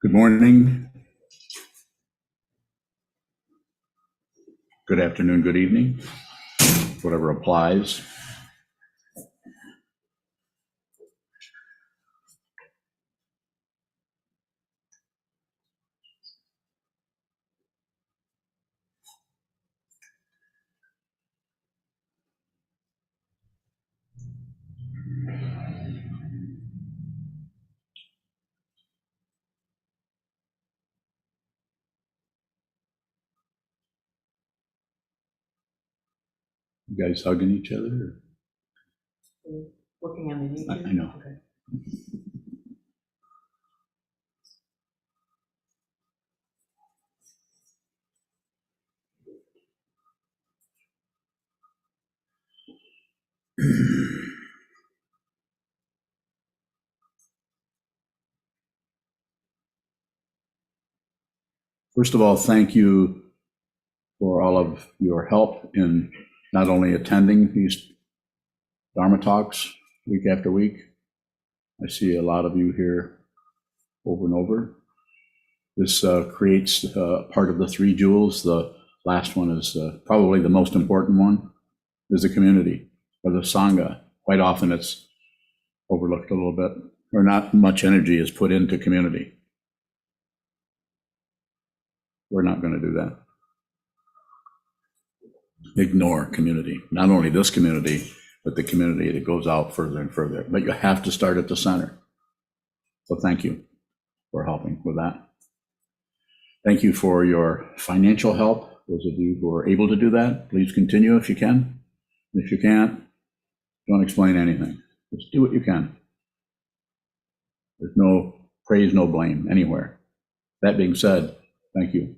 Good morning, good afternoon, good evening, whatever applies. You guys hugging each other? Working on the YouTube. I know. Okay. First of all, thank you for all of your help in not only attending these Dharma talks week after week. I see a lot of you here over and over. This creates part of the three jewels. The last one is probably the most important one, is the community or the Sangha. Quite often it's overlooked a little bit, or not much energy is put into community. We're not going to do that. Ignore community, not only this community, but the community that goes out further and further. But you have to start at the center. So thank you for helping with that. Thank you for your financial help. Those of you who are able to do that, please continue if you can. If you can't, don't explain anything. Just do what you can. There's no praise, no blame anywhere. That being said, thank you.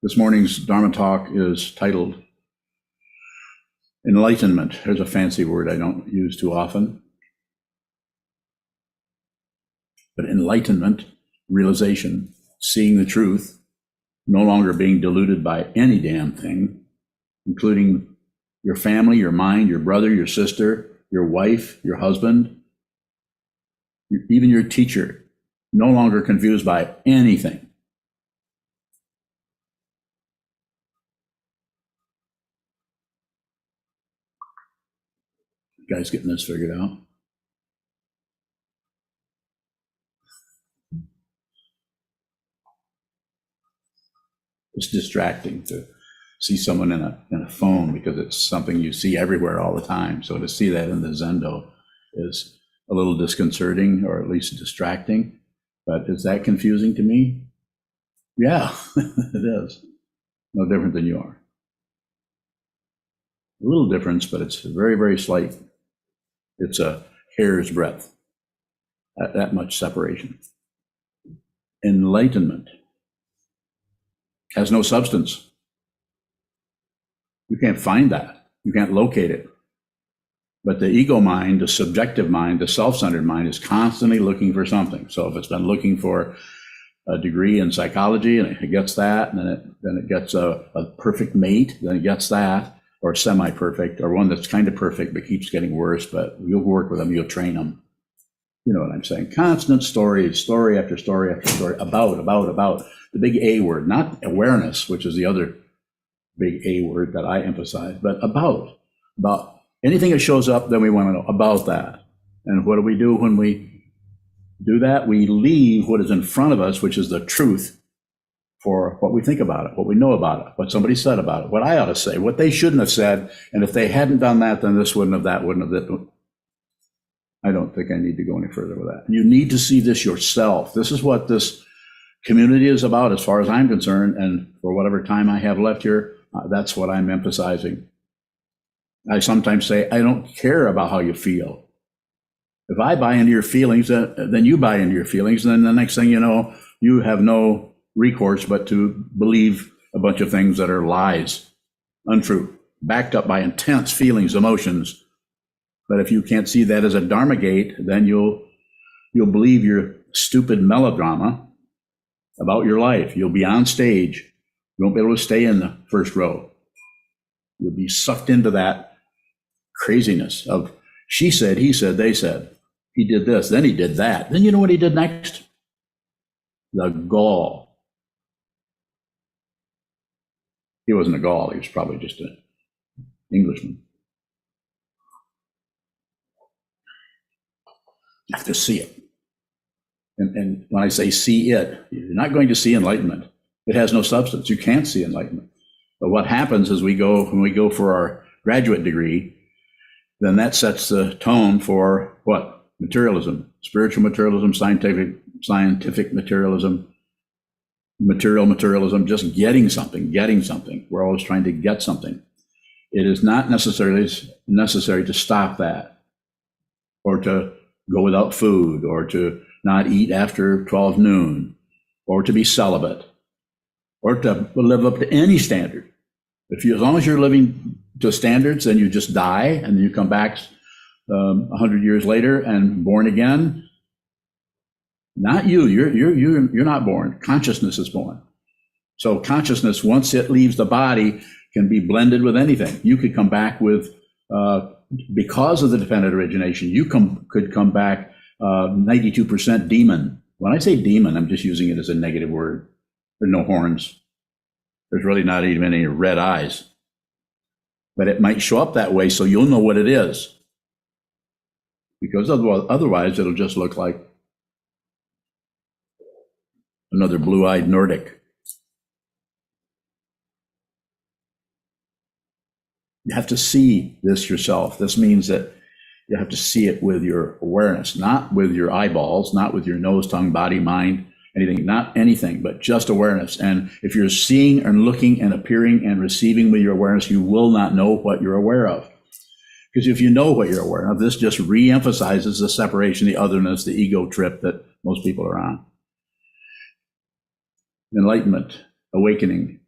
This morning's Dharma talk is titled Enlightenment. There's a fancy word I don't use too often. But enlightenment, realization, seeing the truth, no longer being deluded by any damn thing, including your family, your mind, your brother, your sister, your wife, your husband, even your teacher, no longer confused by anything. You guys getting this figured out? It's distracting to see someone in a phone because it's something you see everywhere all the time. So to see that in the Zendo is a little disconcerting, or at least distracting. But is that confusing to me? Yeah, it is. No different than you are. A little difference, but it's very, very slight. It's a hair's breadth, that much separation. Enlightenment has no substance. You can't find that. You can't locate it. But the ego mind, the subjective mind, the self-centered mind is constantly looking for something. So if it's been looking for a degree in psychology and it gets that, and then it gets a perfect mate, then it gets that, or semi-perfect, or one that's kind of perfect but keeps getting worse, but you'll work with them, you'll train them. You know what I'm saying? Constant stories, story after story after story, about. The big A word, not awareness, which is the other big A word that I emphasize, but about anything that shows up, then we want to know about that. And what do we do when we do that? We leave what is in front of us, which is the truth, for what we think about it, what we know about it, what somebody said about it, what I ought to say, what they shouldn't have said. And if they hadn't done that, then this wouldn't have, that wouldn't have. That. I don't think I need to go any further with that. You need to see this yourself. This is what this community is about, as far as I'm concerned. And for whatever time I have left here, that's what I'm emphasizing. I sometimes say, I don't care about how you feel. If I buy into your feelings, then you buy into your feelings. And then the next thing you know, you have no recourse but to believe a bunch of things that are lies, untrue, backed up by intense feelings, emotions. But if you can't see that as a Dharma gate, then you'll believe your stupid melodrama about your life. You'll be on stage. You won't be able to stay in the first row. You'll be sucked into that craziness of she said, he said, they said. He did this, then he did that. Then you know what he did next? The Gaul. He wasn't a Gaul. He was probably just an Englishman. You have to see it. And when I say see it, you're not going to see enlightenment. It has no substance. You can't see enlightenment. But what happens is when we go for our graduate degree, then that sets the tone for what? Materialism, spiritual materialism, scientific materialism, materialism, just getting something. We're always trying to get something. It is not necessarily necessary to stop that, or to go without food, or to not eat after 12 noon, or to be celibate, or to live up to any standard. As long as you're living to standards, then you just die, and then you come back 100 years later and born again. Not you. You're not born. Consciousness is born. So consciousness, once it leaves the body, can be blended with anything. You could come back with, because of the dependent origination, you could come back 92% demon. When I say demon, I'm just using it as a negative word. There are no horns. There's really not even any red eyes. But it might show up that way, so you'll know what it is. Because otherwise, it'll just look like another blue-eyed Nordic. You have to see this yourself. This means that you have to see it with your awareness, not with your eyeballs, not with your nose, tongue, body, mind, anything, not anything, but just awareness. And if you're seeing and looking and appearing and receiving with your awareness, you will not know what you're aware of. Because if you know what you're aware of, this just re-emphasizes the separation, the otherness, the ego trip that most people are on. Enlightenment, awakening,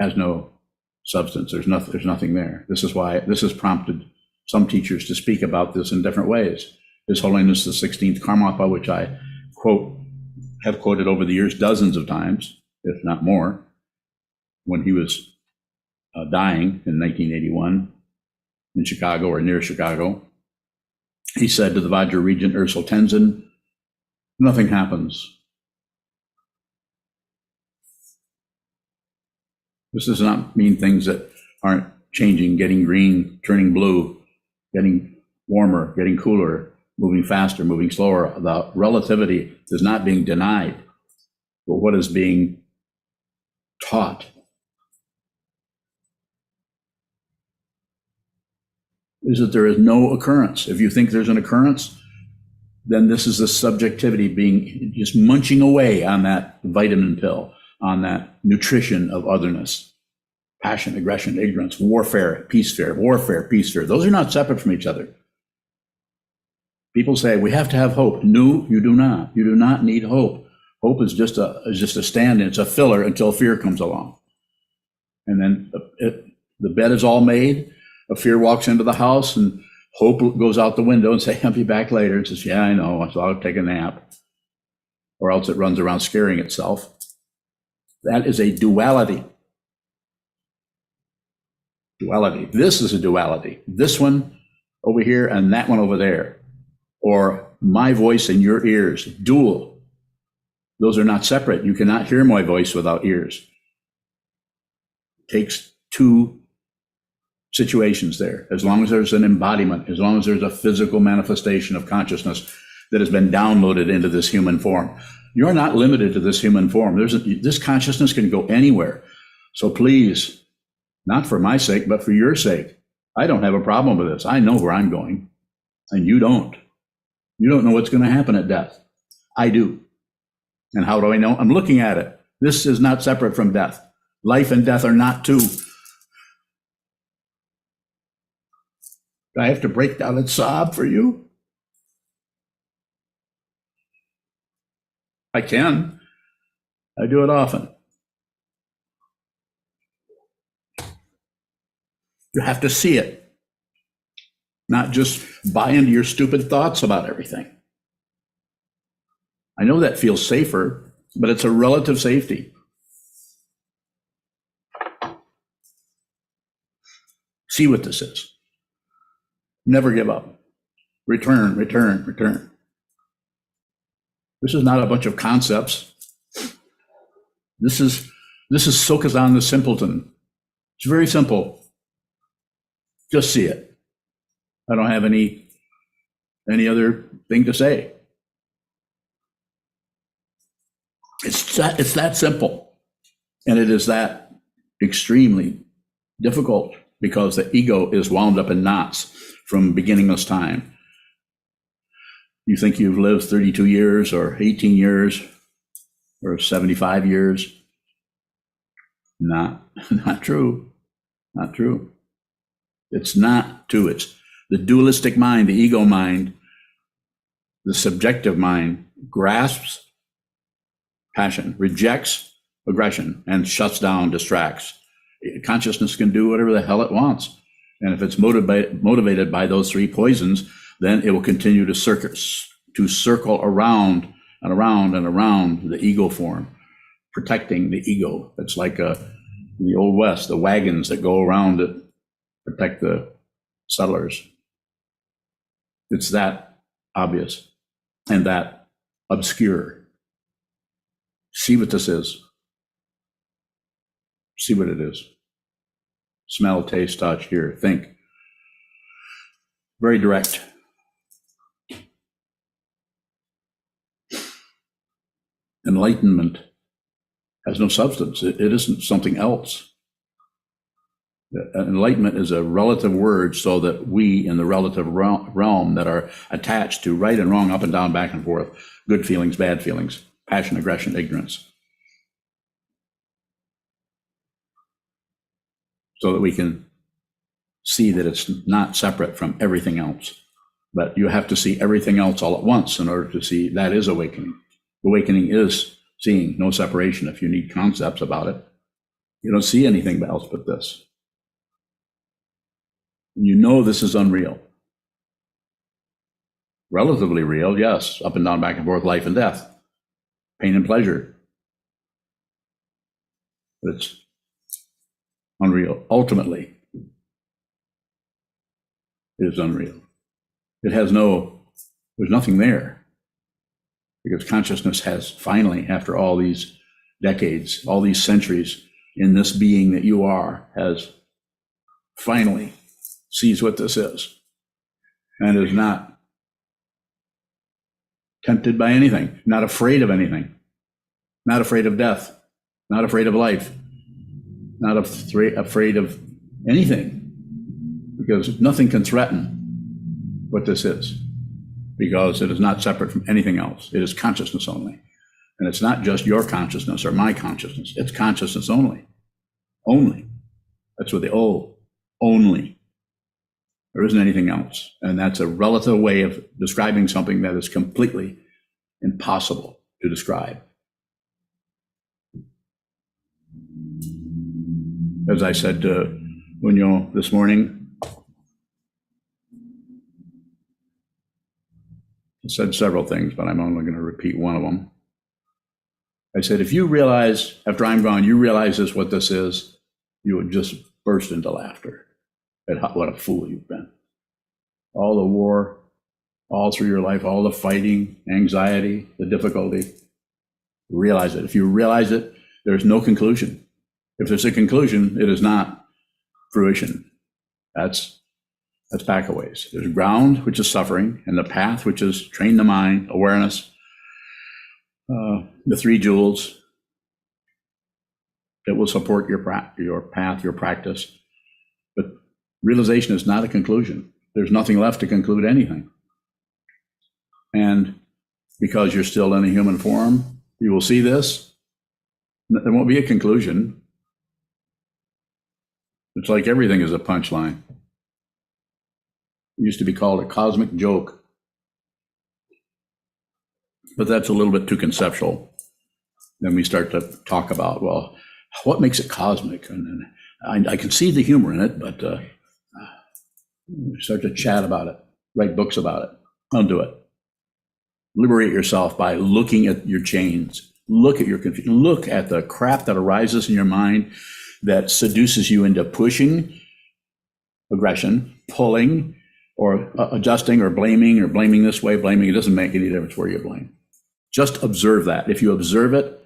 has no substance. There's nothing there. This has prompted some teachers to speak about this in different ways. His Holiness the 16th Karmapa, which I have quoted over the years dozens of times, if not more, when he was dying in 1981 in Chicago or near Chicago. He said to the Vajra Regent Ursel Tenzin, nothing happens. This does not mean things that aren't changing, getting green, turning blue, getting warmer, getting cooler, moving faster, moving slower. The relativity is not being denied, but what is being taught is that there is no occurrence. If you think there's an occurrence, then this is the subjectivity being just munching away on that vitamin pill, on that nutrition of otherness, passion, aggression, ignorance, warfare, peace fear, warfare, peace fear. Those are not separate from each other. People say we have to have hope. No, you do not. You do not need hope. Hope is just a stand-in. It's a filler until fear comes along, and then the bed is all made. A fear walks into the house, and hope goes out the window and say, "I'll be back later." It says, "Yeah, I know. So I'll take a nap," or else it runs around scaring itself. That is a duality. Duality. This is a duality. This one over here and that one over there, or my voice in your ears. Dual. Those are not separate. You cannot hear my voice without ears. It takes two situations there. As long as there's an embodiment, as long as there's a physical manifestation of consciousness that has been downloaded into this human form. You're not limited to this human form. This consciousness can go anywhere. So please, not for my sake, but for your sake, I don't have a problem with this. I know where I'm going, and you don't. You don't know what's going to happen at death. I do. And how do I know? I'm looking at it. This is not separate from death. Life and death are not two. Do I have to break down and sob for you? I can. I do it often. You have to see it, not just buy into your stupid thoughts about everything. I know that feels safer, but it's a relative safety. See what this is. Never give up. Return, return, return. This is not a bunch of concepts. This is Sokuzan the simpleton. It's very simple. Just see it. I don't have any other thing to say. It's that simple. And it is that extremely difficult because the ego is wound up in knots from beginningless time. You think you've lived 32 years or 18 years or 75 years. Not true. Not true. It's not true. It's the dualistic mind, the ego mind, the subjective mind grasps passion, rejects aggression, and shuts down, distracts. Consciousness can do whatever the hell it wants. And if it's motivated by those three poisons, then it will continue to circle around and around and around the ego form, protecting the ego. It's like in the Old West, the wagons that go around it protect the settlers. It's that obvious and that obscure. See what this is. See what it is. Smell, taste, touch, hear, think. Very direct. Enlightenment has no substance. It isn't something else. Enlightenment is a relative word so that we in the relative realm that are attached to right and wrong, up and down, back and forth, good feelings, bad feelings, passion, aggression, ignorance, so that we can see that it's not separate from everything else. But you have to see everything else all at once in order to see that is awakening. Awakening is seeing no separation. If you need concepts about it, you don't see anything else but this. And you know this is unreal. Relatively real, yes, up and down, back and forth, life and death, pain and pleasure. But it's unreal. Ultimately, it is unreal. There's nothing there. Because consciousness has finally, after all these decades, all these centuries in this being that you are, has finally sees what this is and is not tempted by anything, not afraid of anything, not afraid of death, not afraid of life, not afraid of anything, because nothing can threaten what this is, because it is not separate from anything else. It is consciousness only. And it's not just your consciousness or my consciousness. It's consciousness only. Only. That's what the only. There isn't anything else. And that's a relative way of describing something that is completely impossible to describe. As I said to Muñoz this morning, I said several things, but I'm only going to repeat one of them. I said, if you realize, after I'm gone, you realize this, what this is, you would just burst into laughter at what a fool you've been. All the war, all through your life, all the fighting, anxiety, the difficulty, realize it. If you realize it, there's no conclusion. If there's a conclusion, it is not fruition. That's back a ways. There's ground, which is suffering, and the path, which is train the mind, awareness, the three jewels that will support your path, your practice. But realization is not a conclusion. There's nothing left to conclude anything. And because you're still in a human form, you will see this. There won't be a conclusion. It's like everything is a punchline. It used to be called a cosmic joke, but that's a little bit too conceptual. Then we start to talk about, well, what makes it cosmic? And I can see the humor in it, but we start to chat about it, write books about it. Don't do it. Liberate yourself by looking at your chains. Look at your confusion. Look at the crap that arises in your mind that seduces you into pushing, aggression, pulling, or adjusting, or blaming this way, blaming. It doesn't make any difference where you blame. Just observe that. If you observe it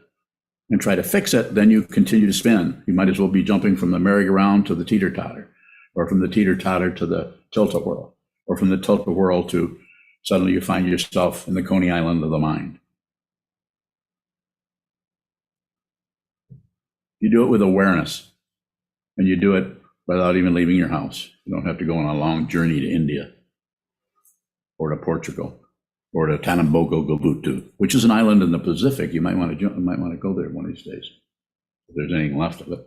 and try to fix it, then you continue to spin. You might as well be jumping from the merry-go-round to the teeter-totter, or from the teeter-totter to the tilt-a-whirl, or from the tilt-a-whirl to suddenly you find yourself in the Coney Island of the mind. You do it with awareness, and you do it without even leaving your house. You don't have to go on a long journey to India, or to Portugal, or to Tanambogo-Gabutu, which is an island in the Pacific. You might want to go there one of these days, if there's anything left of it.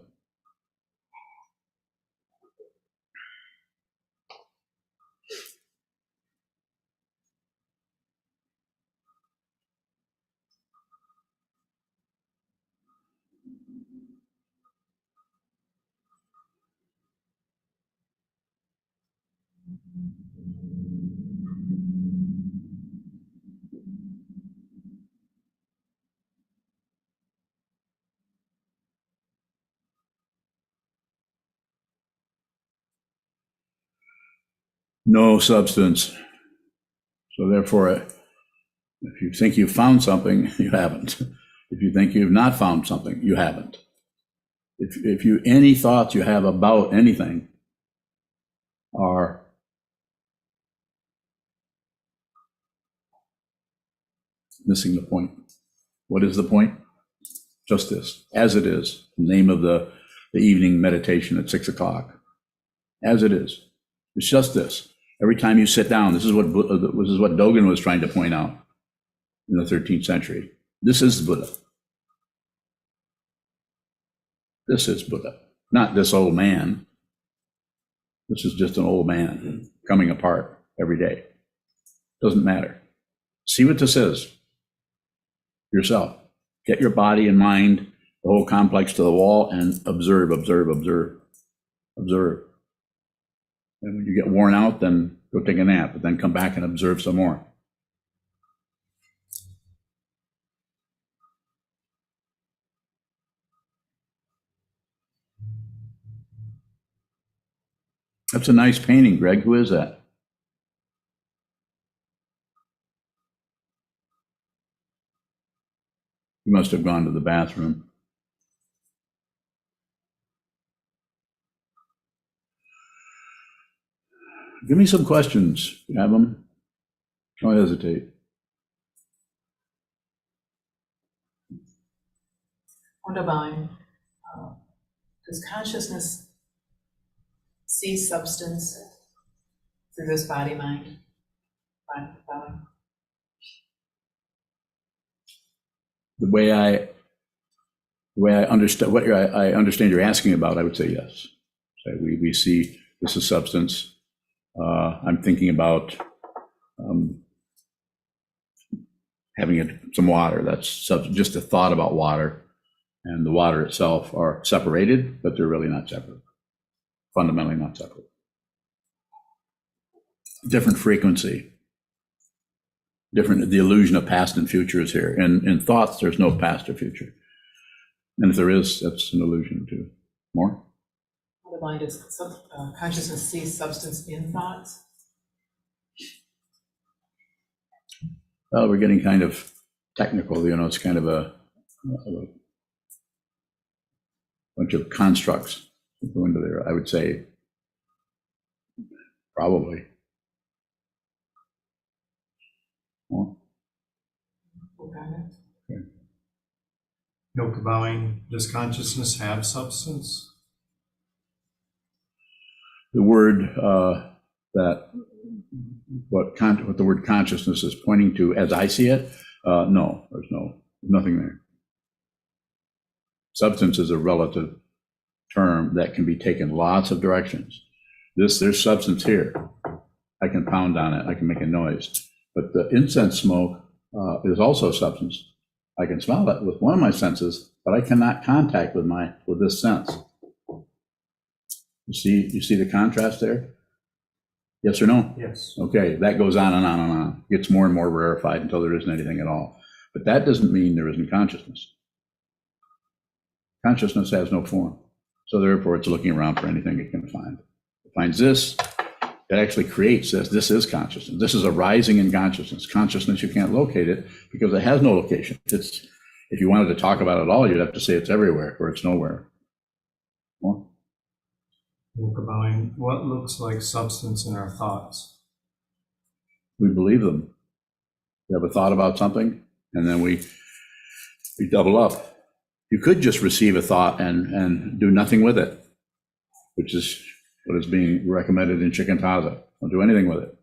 No substance. So therefore, if you think you've found something, you haven't. If you think you've not found something, you haven't. If you any thoughts you have about anything are missing the point. What is the point? Just this, as it is. The name of the evening meditation at 6 o'clock. As it is. It's just this. Every time you sit down, this is what Dogen was trying to point out in the 13th century. This is Buddha. This is Buddha, not this old man. This is just an old man coming apart every day. Doesn't matter. See what this is yourself. Get your body and mind, the whole complex to the wall, and observe, observe, observe, observe. And when you get worn out, then go take a nap, but then come back and observe some more. That's a nice painting, Greg. Who is that? You must have gone to the bathroom. Give me some questions. You have them? Don't hesitate. Wunderbar. Does consciousness see substance through this body-mind? The way I understand what I understand you're asking about, I would say yes. So we see this is substance. I'm thinking about having some water. That's just a thought about water, and the water itself are separated, but they're really not separate. Fundamentally not separate. Different frequency. Different. The illusion of past and future is here. In thoughts, there's no past or future, and if there is, that's an illusion too. More. The mind is consciousness sees substance in thoughts. Well, we're getting kind of technical. It's kind of a bunch of constructs that go into there. I would say probably. Well, Okay. Yoke bowing, does consciousness have substance? the word what the word consciousness is pointing to, as I see it, no, there's nothing there. Substance is a relative term that can be taken lots of directions. There's substance here, I can pound on it, I can make a noise. But the incense smoke is also a substance. I can smell it with one of my senses, but I cannot contact with this sense. You see the contrast there? Yes or no? Yes. Okay, that goes on and on and on. Gets more and more rarefied until there isn't anything at all. But that doesn't mean there isn't consciousness. Consciousness has no form. So therefore, it's looking around for anything it can find. It finds this, it actually creates this. This is consciousness. This is a rising in consciousness. Consciousness, you can't locate it because it has no location. It's, if you wanted to talk about it all, you'd have to say it's everywhere or it's nowhere. Well, About what looks like substance in our thoughts. we believe them. We have a thought about something, and then we double up. You could just receive a thought and do nothing with it, which is what is being recommended in Shikantaza. Don't do anything with it.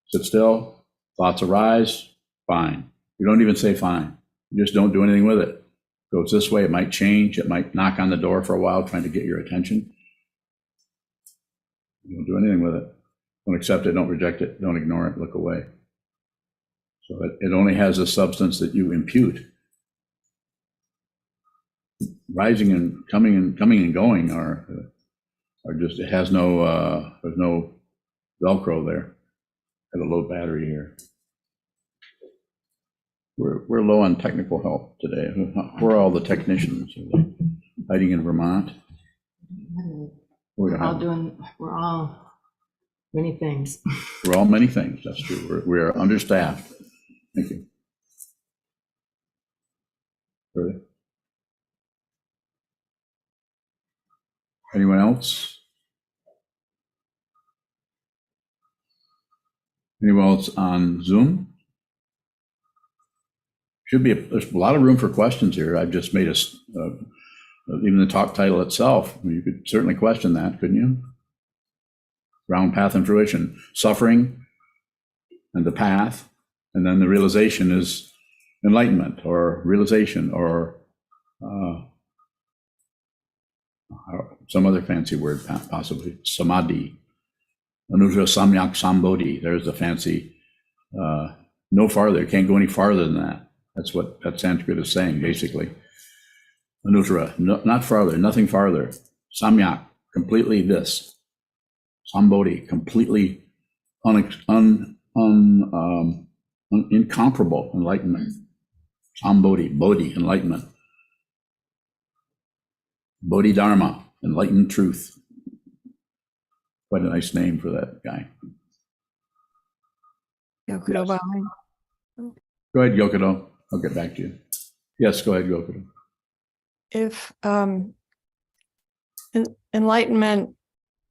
Sit still, thoughts arise, fine. You don't even say fine. You just don't do anything with it. It goes this way, it might change, it might knock on the door for a while trying to get your attention. You don't do anything with it. Don't accept it, don't reject it, don't ignore it, look away. So it only has a substance that you impute. Rising and coming and going are just, it has no, there's no Velcro there. Got a low battery here. We're low on technical help today. Where are all the technicians? Are they hiding in Vermont? We're all many things. We're all many things, that's true. We're understaffed. Thank you. Further? Anyone else? Anyone else on Zoom? There's a lot of room for questions here. I've just made even the talk title itself, you could certainly question that, couldn't you? Round path and fruition, suffering and the path, and then the realization is enlightenment or realization or some other fancy word, possibly samadhi, anuttara samyak sambodhi. There's the fancy, no farther, can't go any farther than that. That's what that Sanskrit is saying, basically. Anuttara, no, not farther, nothing farther. Samyak, completely this. Sambodhi, completely incomparable enlightenment. Sambodhi, bodhi, enlightenment. Bodhidharma, enlightened truth. Quite a nice name for that guy. Yokudo Yes. bowing. Go ahead, Yokodo. I'll get back to you. Yes, go ahead, Yokodo. If enlightenment,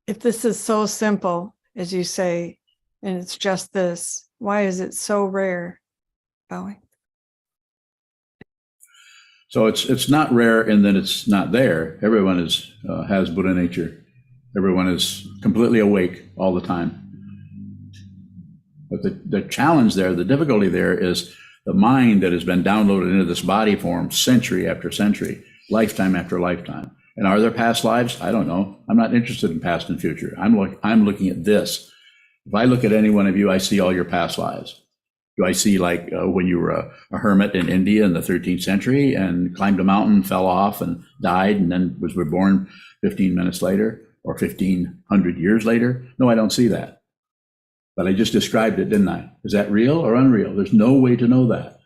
if this is so simple, as you say, and it's just this, why is it so rare? Bowing. So it's not rare in that it's not there. Everyone has Buddha nature. Everyone is completely awake all the time. But the challenge there, the difficulty there is the mind that has been downloaded into this body form century after century, lifetime after lifetime. And are there past lives? I don't know. I'm not interested in past and future. I'm looking at this. If I look at any one of you, I see all your past lives. Do I see like when you were a hermit in India in the 13th century and climbed a mountain, fell off and died and then was reborn 15 minutes later or 1,500 years later? No, I don't see that. But I just described it, didn't I? Is that real or unreal? There's no way to know that.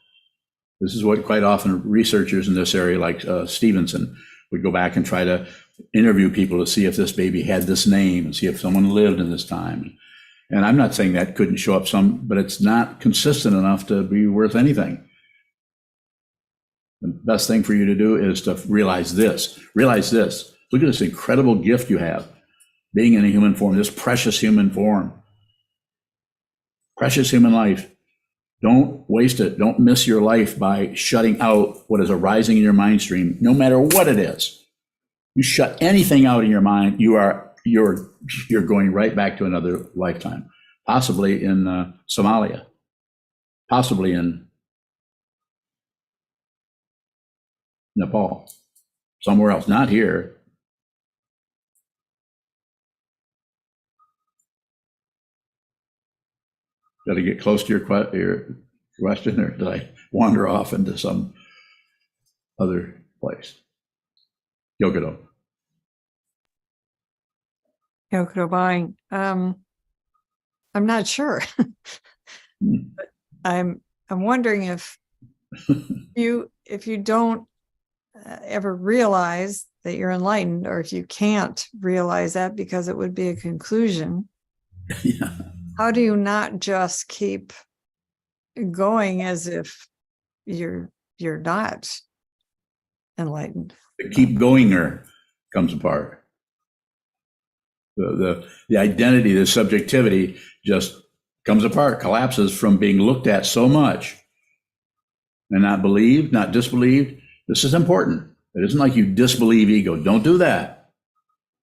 This is what quite often researchers in this area like Stevenson would go back and try to interview people to see if this baby had this name and see if someone lived in this time. And I'm not saying that couldn't show up some, but it's not consistent enough to be worth anything. The best thing for you to do is to realize this. Realize this. Look at this incredible gift you have, being in a human form, this precious human form. Precious human life. Don't waste it. Don't miss your life by shutting out what is arising in your mind stream, no matter what it is. You shut anything out in your mind, you're going right back to another lifetime, possibly in Somalia, possibly in Nepal, somewhere else, not here. Did I get close to your question, or did I wander off into some other place? Yokodo. Yokodo buying. I'm not sure. Hmm. I'm wondering if you don't ever realize that you're enlightened, or if you can't realize that because it would be a conclusion, Yeah. how do you not just keep going as if you're not enlightened? The keep goinger comes apart. The identity, the subjectivity just comes apart, collapses from being looked at so much and not believed, not disbelieved. This is important. It isn't like you disbelieve ego. Don't do that.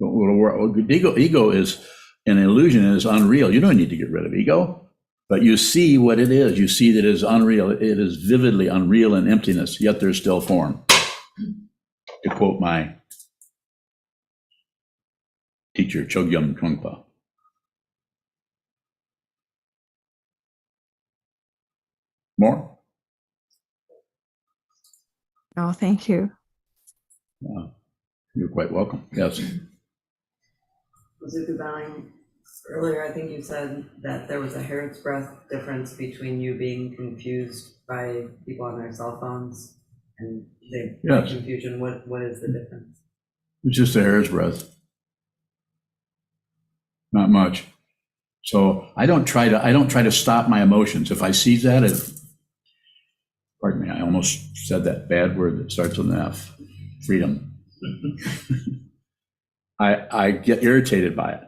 Ego is an illusion and is unreal. You don't need to get rid of ego, but you see what it is. You see that it is unreal. It is vividly unreal and emptiness, yet there's still form. To quote my teacher, Chogyam Trungpa. More? Oh, thank you. You're quite welcome. Yes. Sokuzan, earlier I think you said that there was a hair's breadth difference between you being confused by people on their cell phones and the Yes. confusion. What is the difference? It's just a hair's breadth. Not much. So I don't try to stop my emotions. If I see that, pardon me, I almost said that bad word that starts with an F, freedom. I get irritated by it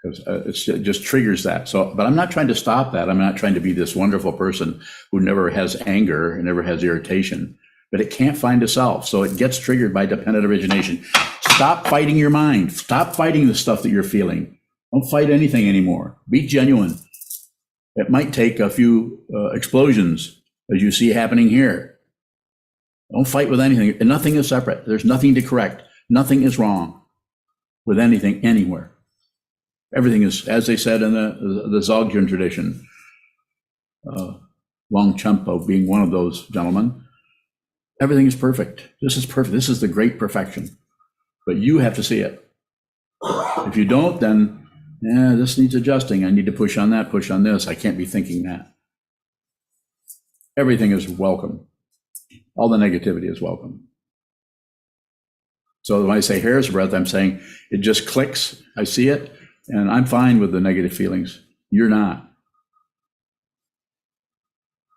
because it just triggers that. So, but I'm not trying to stop that. I'm not trying to be this wonderful person who never has anger and never has irritation, but it can't find a self. So it gets triggered by dependent origination. Stop fighting your mind. Stop fighting the stuff that you're feeling. Don't fight anything anymore. Be genuine. It might take a few explosions, as you see happening here. Don't fight with anything. And nothing is separate. There's nothing to correct. Nothing is wrong with anything anywhere. Everything is, as they said in the Dzogchen tradition, Longchenpo being one of those gentlemen, everything is perfect. This is perfect. This is the great perfection. But you have to see it. If you don't, then this needs adjusting. I need to push on that, push on this. I can't be thinking that. Everything is welcome. All the negativity is welcome. So when I say hair's breadth, I'm saying it just clicks. I see it, and I'm fine with the negative feelings. You're not.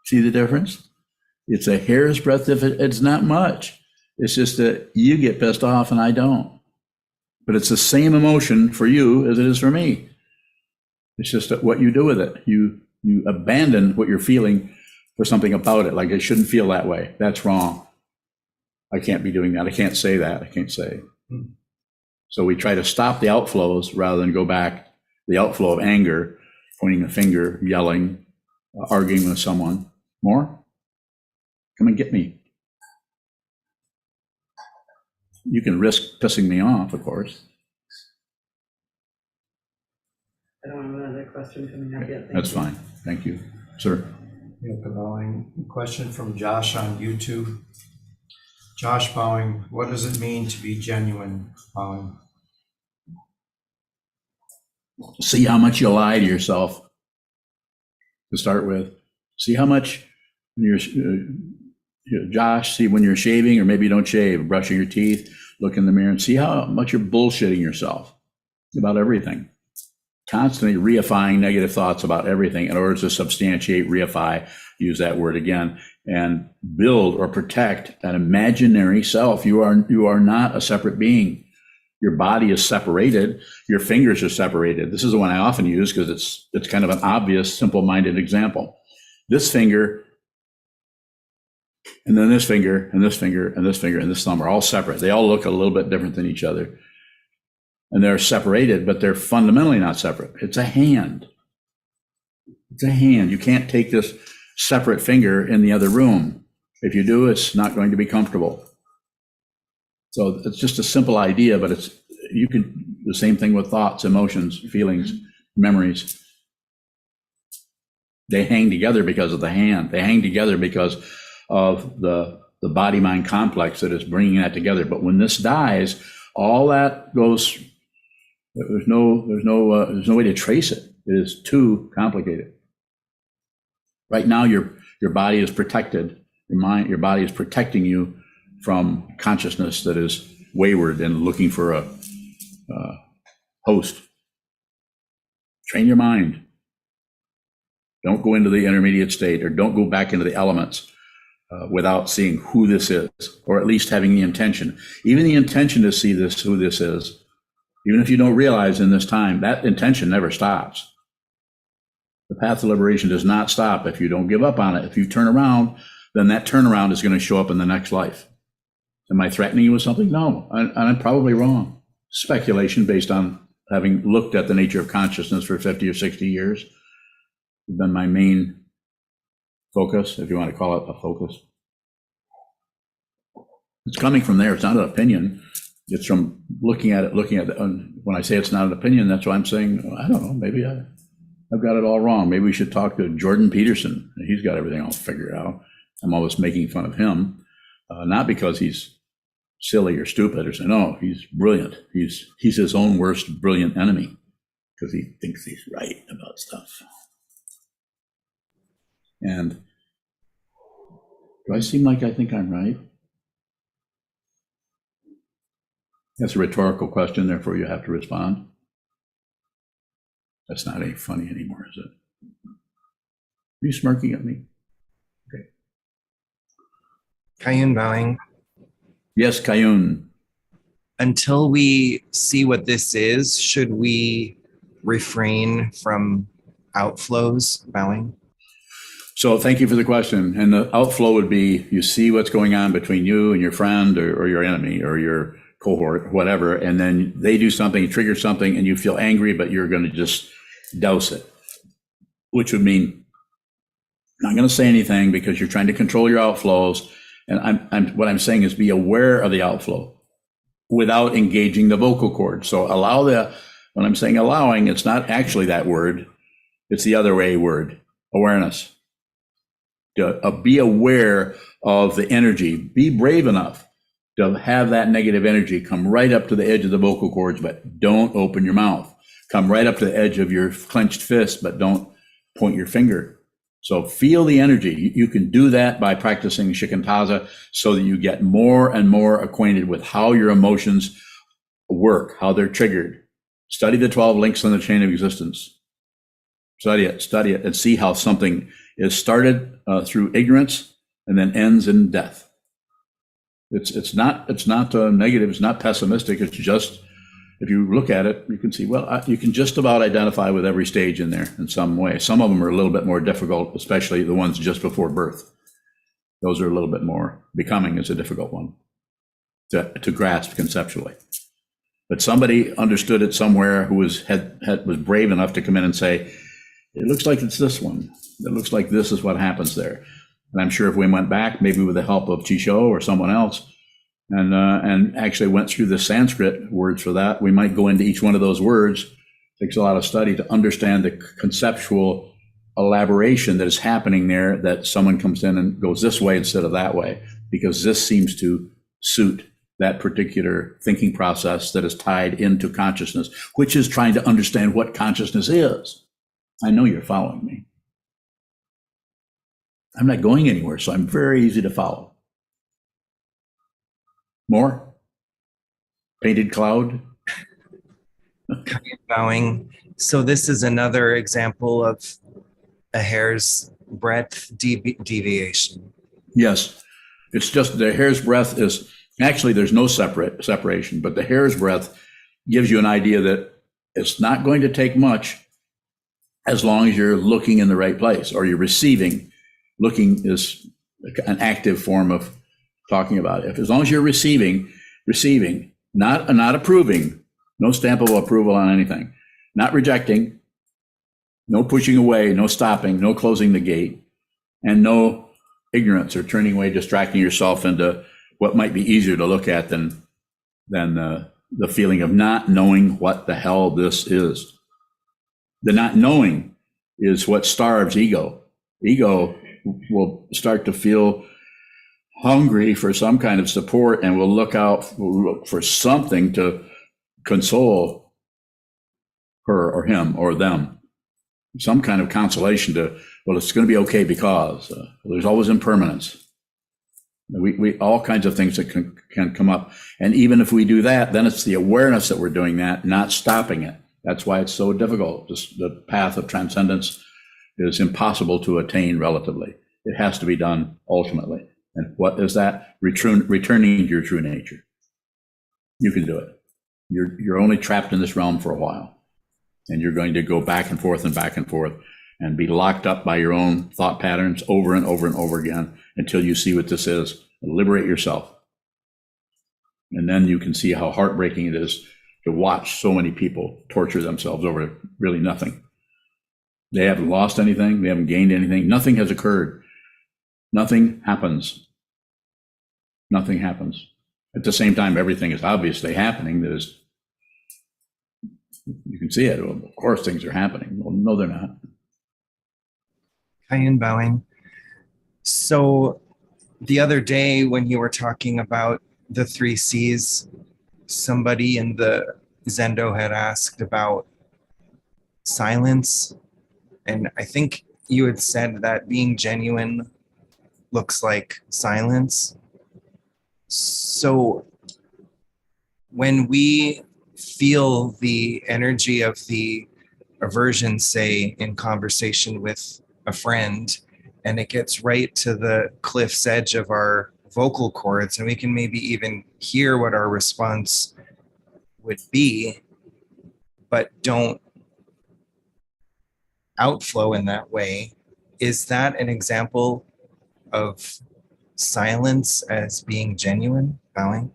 See the difference? It's a hair's breadth. If it's not much. It's just that you get pissed off and I don't. But it's the same emotion for you as it is for me. It's just that what you do with it. You abandon what you're feeling for something about it. Like, I shouldn't feel that way. That's wrong. I can't be doing that. I can't say that. I can't say. So we try to stop the outflows rather than go back. The outflow of anger, pointing a finger, yelling, arguing with someone. More? Come and get me. You can risk pissing me off, of course. I don't have another question coming up yet. That's fine. Thank you, sir. Bowing. Question from Josh on YouTube. Josh Bowing, what does it mean to be genuine? Bowing. See how much you lie to yourself to start with. See how much Josh, see when you're shaving, or maybe you don't shave, brushing your teeth, look in the mirror and see how much you're bullshitting yourself about everything. Constantly reifying negative thoughts about everything in order to substantiate, reify, use that word again, and build or protect an imaginary self. You are not a separate being. Your body is separated. Your fingers are separated. This is the one I often use because it's kind of an obvious, simple-minded example. This finger, and then this finger, and this finger, and this finger, and this thumb are all separate. They all look a little bit different than each other. And they're separated, but they're fundamentally not separate. It's a hand. It's a hand. You can't take this separate finger in the other room. If you do, it's not going to be comfortable. So it's just a simple idea, but you can, the same thing with thoughts, emotions, feelings, memories. They hang together because of the hand. They hang together because of the body-mind complex that is bringing that together. But when this dies, all that goes, there's no way to trace it. It is too complicated. Right now, your body is protected. Your body is protecting you from consciousness that is wayward and looking for a host. Train your mind. Don't go into the intermediate state, or don't go back into the elements without seeing who this is, or at least having the intention. Even the intention to see this, who this is, even if you don't realize in this time, that intention never stops. The path to liberation does not stop if you don't give up on it. If you turn around, then that turnaround is going to show up in the next life. Am I threatening you with something? No, I'm probably wrong. Speculation based on having looked at the nature of consciousness for 50 or 60 years. It's been my main focus, if you want to call it a focus. It's coming from there. It's not an opinion. It's from looking at it, when I say it's not an opinion, that's why I'm saying, I don't know, maybe I've got it all wrong. Maybe we should talk to Jordan Peterson. He's got everything all figured out. I'm always making fun of him, not because he's silly or stupid or saying, no, he's brilliant. He's his own worst brilliant enemy because he thinks he's right about stuff. And do I seem like I think I'm right? That's a rhetorical question, therefore you have to respond. That's not any funny anymore, is it? Are you smirking at me? Okay. Kayun bowing. Yes, Kayun. Until we see what this is, should we refrain from outflows, bowing? So thank you for the question. And the outflow would be, you see what's going on between you and your friend or your enemy or your cohort, whatever, and then they do something, trigger something, and you feel angry, but you're going to just douse it, which would mean not going to say anything because you're trying to control your outflows. And what I'm saying is be aware of the outflow without engaging the vocal cord. So when I'm saying allowing, it's not actually that word. It's the other way word, awareness. Be aware of the energy. Be brave enough to have that negative energy come right up to the edge of the vocal cords, but don't open your mouth. Come right up to the edge of your clenched fist, but don't point your finger. So feel the energy. You can do that by practicing shikantaza so that you get more and more acquainted with how your emotions work, how they're triggered. Study the 12 links in the chain of existence. Study it, and see how something is started through ignorance and then ends in death. It's not negative. It's not pessimistic. It's just, if you look at it, you can see, you can just about identify with every stage in there in some way. Some of them are a little bit more difficult, especially the ones just before birth. Those are a little bit more. Becoming is a difficult one to grasp conceptually. But somebody understood it somewhere who was brave enough to come in and say, it looks like it's this one. It looks like this is what happens there. And I'm sure if we went back, maybe with the help of Chisho or someone else, and actually went through the Sanskrit words for that, we might go into each one of those words. It takes a lot of study to understand the conceptual elaboration that is happening there, that someone comes in and goes this way instead of that way, because this seems to suit that particular thinking process that is tied into consciousness, which is trying to understand what consciousness is. I know you're following me. I'm not going anywhere, so I'm very easy to follow. More? Painted cloud? Bowing. So this is another example of a hair's breadth deviation. Yes. It's just the hair's breadth is, actually there's no separation, but the hair's breadth gives you an idea that it's not going to take much as long as you're looking in the right place or you're receiving. Looking is an active form of talking about it. As long as you're receiving, not approving, no stamp of approval on anything, not rejecting, no pushing away, no stopping, no closing the gate, and no ignorance or turning away, distracting yourself into what might be easier to look at than the feeling of not knowing what the hell this is. The not knowing is what starves ego. Ego will start to feel hungry for some kind of support and will look for something to console her or him or them, some kind of consolation to, well, it's going to be okay because there's always impermanence. We all kinds of things that can come up. And even if we do that, then it's the awareness that we're doing that, not stopping it. That's why it's so difficult. The path of transcendence is impossible to attain relatively. It has to be done ultimately. And what is that? Returning to your true nature. You can do it. You're only trapped in this realm for a while. And you're going to go back and forth and be locked up by your own thought patterns over and over and over again until you see what this is. Liberate yourself. And then you can see how heartbreaking it is to watch so many people torture themselves over really nothing. They haven't lost anything. They haven't gained anything. Nothing has occurred. Nothing happens. Nothing happens. At the same time, everything is obviously happening. You can see it. Well, of course, things are happening. Well, no, they're not. Hi, bowing. So the other day when you were talking about the 3 C's, somebody in the Zendo had asked about silence. And I think you had said that being genuine looks like silence. So when we feel the energy of the aversion, say in conversation with a friend, and it gets right to the cliff's edge of our vocal cords, and we can maybe even hear what our response would be, but don't outflow in that way. Is that an example of silence as being genuine? Bowing?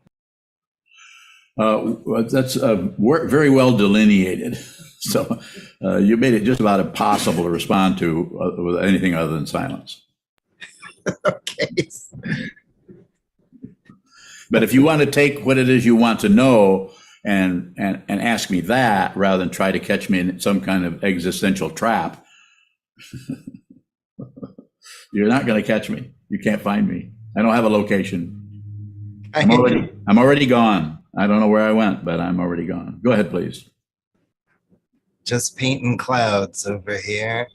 That's very well delineated. So you made it just about impossible to respond to with anything other than silence. Okay. But if you want to take what it is you want to know and ask me that rather than try to catch me in some kind of existential trap, you're not going to catch me. You can't find me. I don't have a location. I'm already gone. I don't know where I went, but I'm already gone. Go ahead, please. Just painting clouds over here.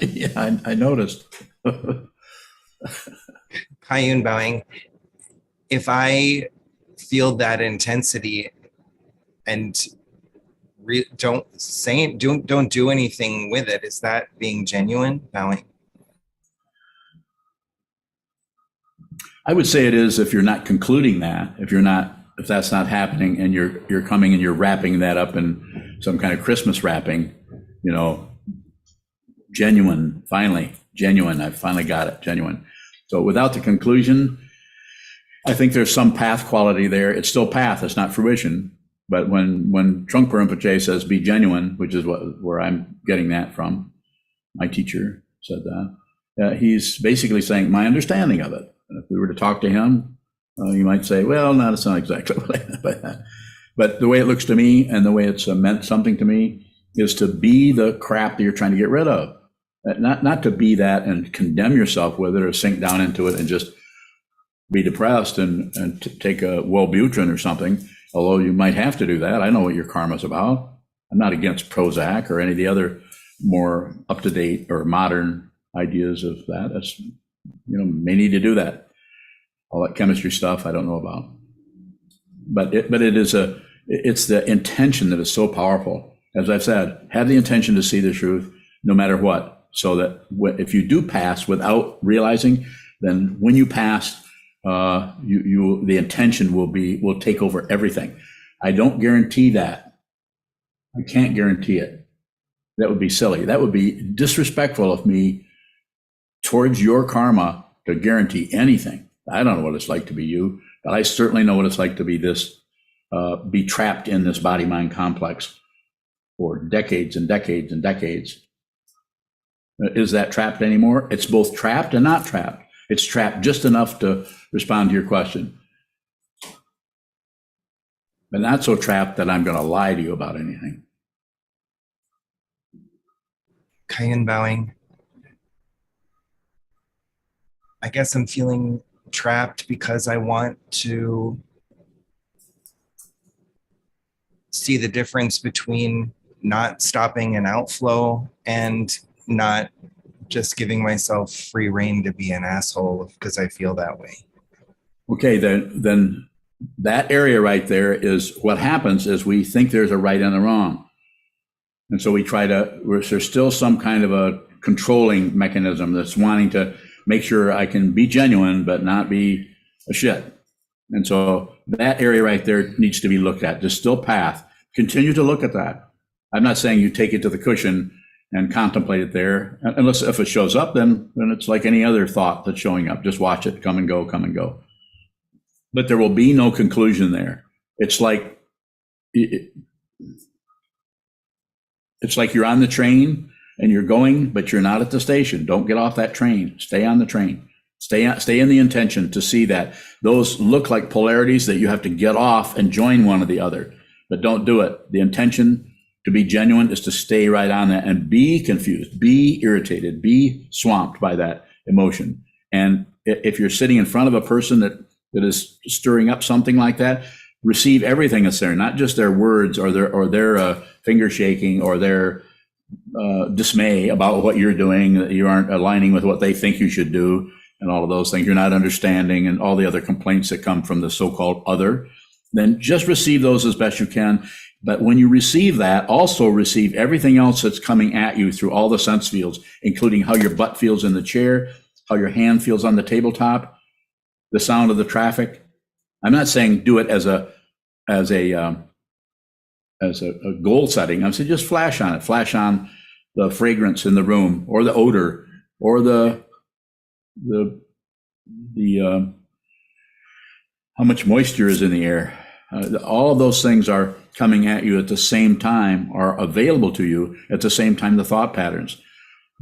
Yeah, I noticed. Kayun bowing. If I feel that intensity and don't do anything with it, is that being genuine? Bowing. I would say it is if you're not concluding that, if that's not happening, and you're coming and you're wrapping that up in some kind of Christmas wrapping, genuine, genuine, I finally got it, genuine. So without the conclusion, I think there's some path quality there. It's still path, it's not fruition. But when Trungpa Rinpoche says be genuine, which is where I'm getting that from, my teacher said that, he's basically saying my understanding of it. And if we were to talk to him, you might say, well, no, that's not exactly what I meant by that. But the way it looks to me and the way it's meant something to me is to be the crap that you're trying to get rid of. Not to be that and condemn yourself with it or sink down into it and just be depressed and take a Wellbutrin or something, although you might have to do that. I know what your karma's about. I'm not against Prozac or any of the other more up-to-date or modern ideas of that. That's, may need to do that. All that chemistry stuff I don't know about. But it's the intention that is so powerful. As I've said, have the intention to see the truth no matter what. So that if you do pass without realizing, then when you pass, the intention will take over everything. I don't guarantee that. I can't guarantee it. That would be silly. That would be disrespectful of me towards your karma to guarantee anything. I don't know what it's like to be you, but I certainly know what it's like to be be trapped in this body-mind complex for decades and decades and decades. Is that trapped anymore? It's both trapped and not trapped. It's trapped just enough to respond to your question, but not so trapped that I'm going to lie to you about anything. Kayan bowing. I guess I'm feeling trapped because I want to see the difference between not stopping an outflow and not just giving myself free rein to be an asshole because I feel that way. Okay, then that area right there is what happens is we think there's a right and a wrong. And so we try to, there's still some kind of a controlling mechanism that's wanting to make sure I can be genuine, but not be a shit. And so that area right there needs to be looked at. There's still path. Continue to look at that. I'm not saying you take it to the cushion and contemplate it there. Unless if it shows up, then it's like any other thought that's showing up. Just watch it come and go, come and go. But there will be no conclusion there. It's like you're on the train and you're going, but you're not at the station. Don't get off that train. Stay on the train. Stay in the intention to see that those look like polarities that you have to get off and join one or the other, but don't do it. The intention to be genuine is to stay right on that and be confused, be irritated, be swamped by that emotion. And if you're sitting in front of a person that is stirring up something like that, receive everything that's there, not just their words or their finger shaking or their dismay about what you're doing, that you aren't aligning with what they think you should do, and all of those things. You're not understanding, and all the other complaints that come from the so-called other. Then just receive those as best you can. But when you receive that, also receive everything else that's coming at you through all the sense fields, including how your butt feels in the chair, how your hand feels on the tabletop, the sound of the traffic. I'm not saying do it as a goal setting. I'm saying just flash on it. Flash on the fragrance in the room, or the odor, or the how much moisture is in the air. All of those things are coming at you at the same time, are available to you at the same time. The thought patterns.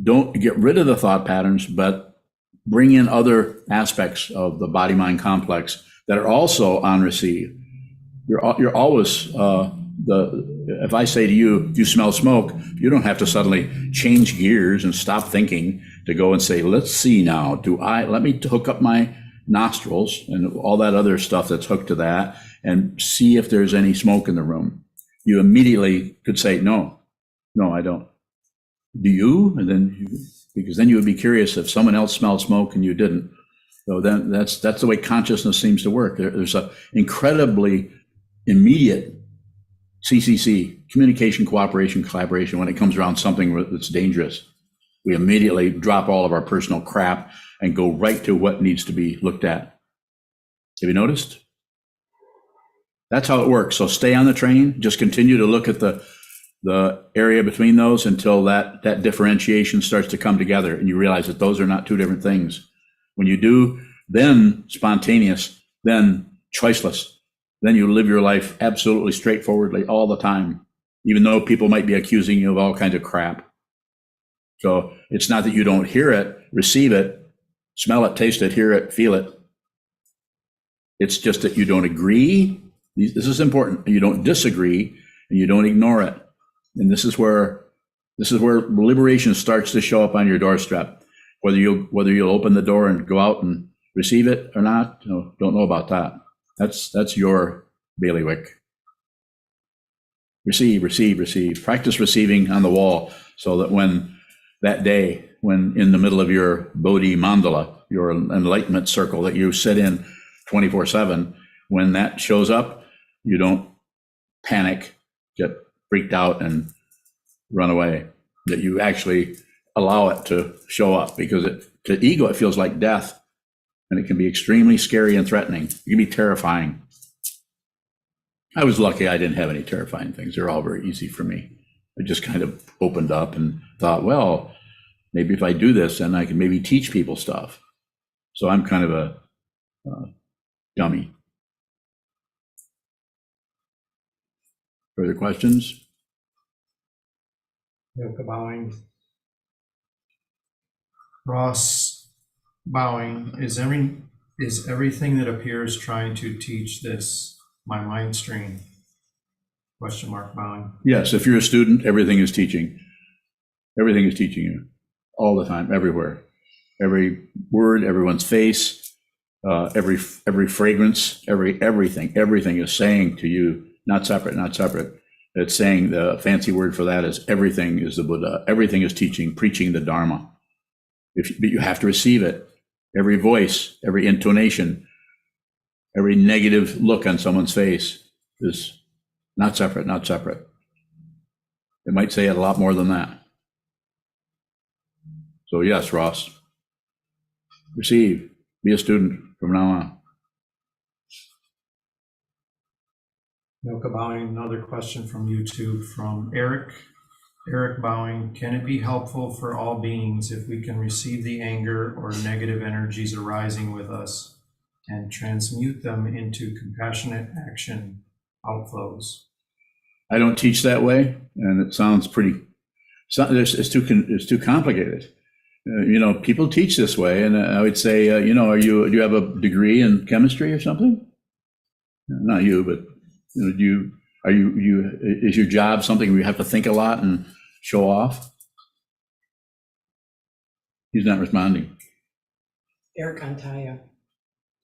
Don't get rid of the thought patterns, but bring in other aspects of the body-mind complex that are also on receive. You're always if I say to you, you smell smoke, you don't have to suddenly change gears and stop thinking to go and say, let's see now, let me hook up my nostrils and all that other stuff that's hooked to that and see if there's any smoke in the room. You immediately could say, no, I don't. Do you? And because then you would be curious if someone else smelled smoke and you didn't. So then that's the way consciousness seems to work. There's a incredibly immediate CCC, communication, cooperation, collaboration, when it comes around something that's dangerous. We immediately drop all of our personal crap and go right to what needs to be looked at. Have you noticed? That's how it works. So stay on the train, just continue to look at the area between those until that differentiation starts to come together and you realize that those are not two different things. When you do, then spontaneous, then choiceless, then you live your life absolutely straightforwardly all the time, even though people might be accusing you of all kinds of crap. So it's not that you don't hear it, receive it, smell it, taste it, hear it, feel it. It's just that you don't agree. This is important. You don't disagree and you don't ignore it. And this is where liberation starts to show up on your doorstep. Whether you'll open the door and go out and receive it or not, don't know about that. That's your bailiwick. Receive. Practice receiving on the wall, so that when in the middle of your Bodhi mandala, your enlightenment circle that you sit in 24/7, when that shows up, you don't panic, get freaked out, and run away. That you actually allow it to show up, because to ego it feels like death. And it can be extremely scary and threatening. It can be terrifying. I was lucky I didn't have any terrifying things. They're all very easy for me. I just kind of opened up and thought, well, maybe if I do this, then I can maybe teach people stuff. So I'm kind of a dummy. Further questions? Yoga bowing. Ross bowing. Is everything that appears trying to teach this my mind stream? Question mark bowing. Yes, if you're a student, everything is teaching. Everything is teaching you all the time, everywhere. Every word, everyone's face, every fragrance, everything is saying to you, not separate, not separate. It's saying, the fancy word for that is everything is the Buddha. Everything is teaching, preaching the Dharma. But you have to receive it. Every voice, every intonation, every negative look on someone's face is not separate, not separate. It might say it a lot more than that. So yes, Ross, receive, be a student from now on. Milka Bowing, another question from YouTube from Eric. Eric Bowing, can it be helpful for all beings if we can receive the anger or negative energies arising with us and transmute them into compassionate action outflows? I don't teach that way, and it sounds pretty, it's too complicated. People teach this way, and I would say, do you have a degree in chemistry or something? Not you, but is your job something where you have to think a lot and show off? He's not responding. Eric Antaya.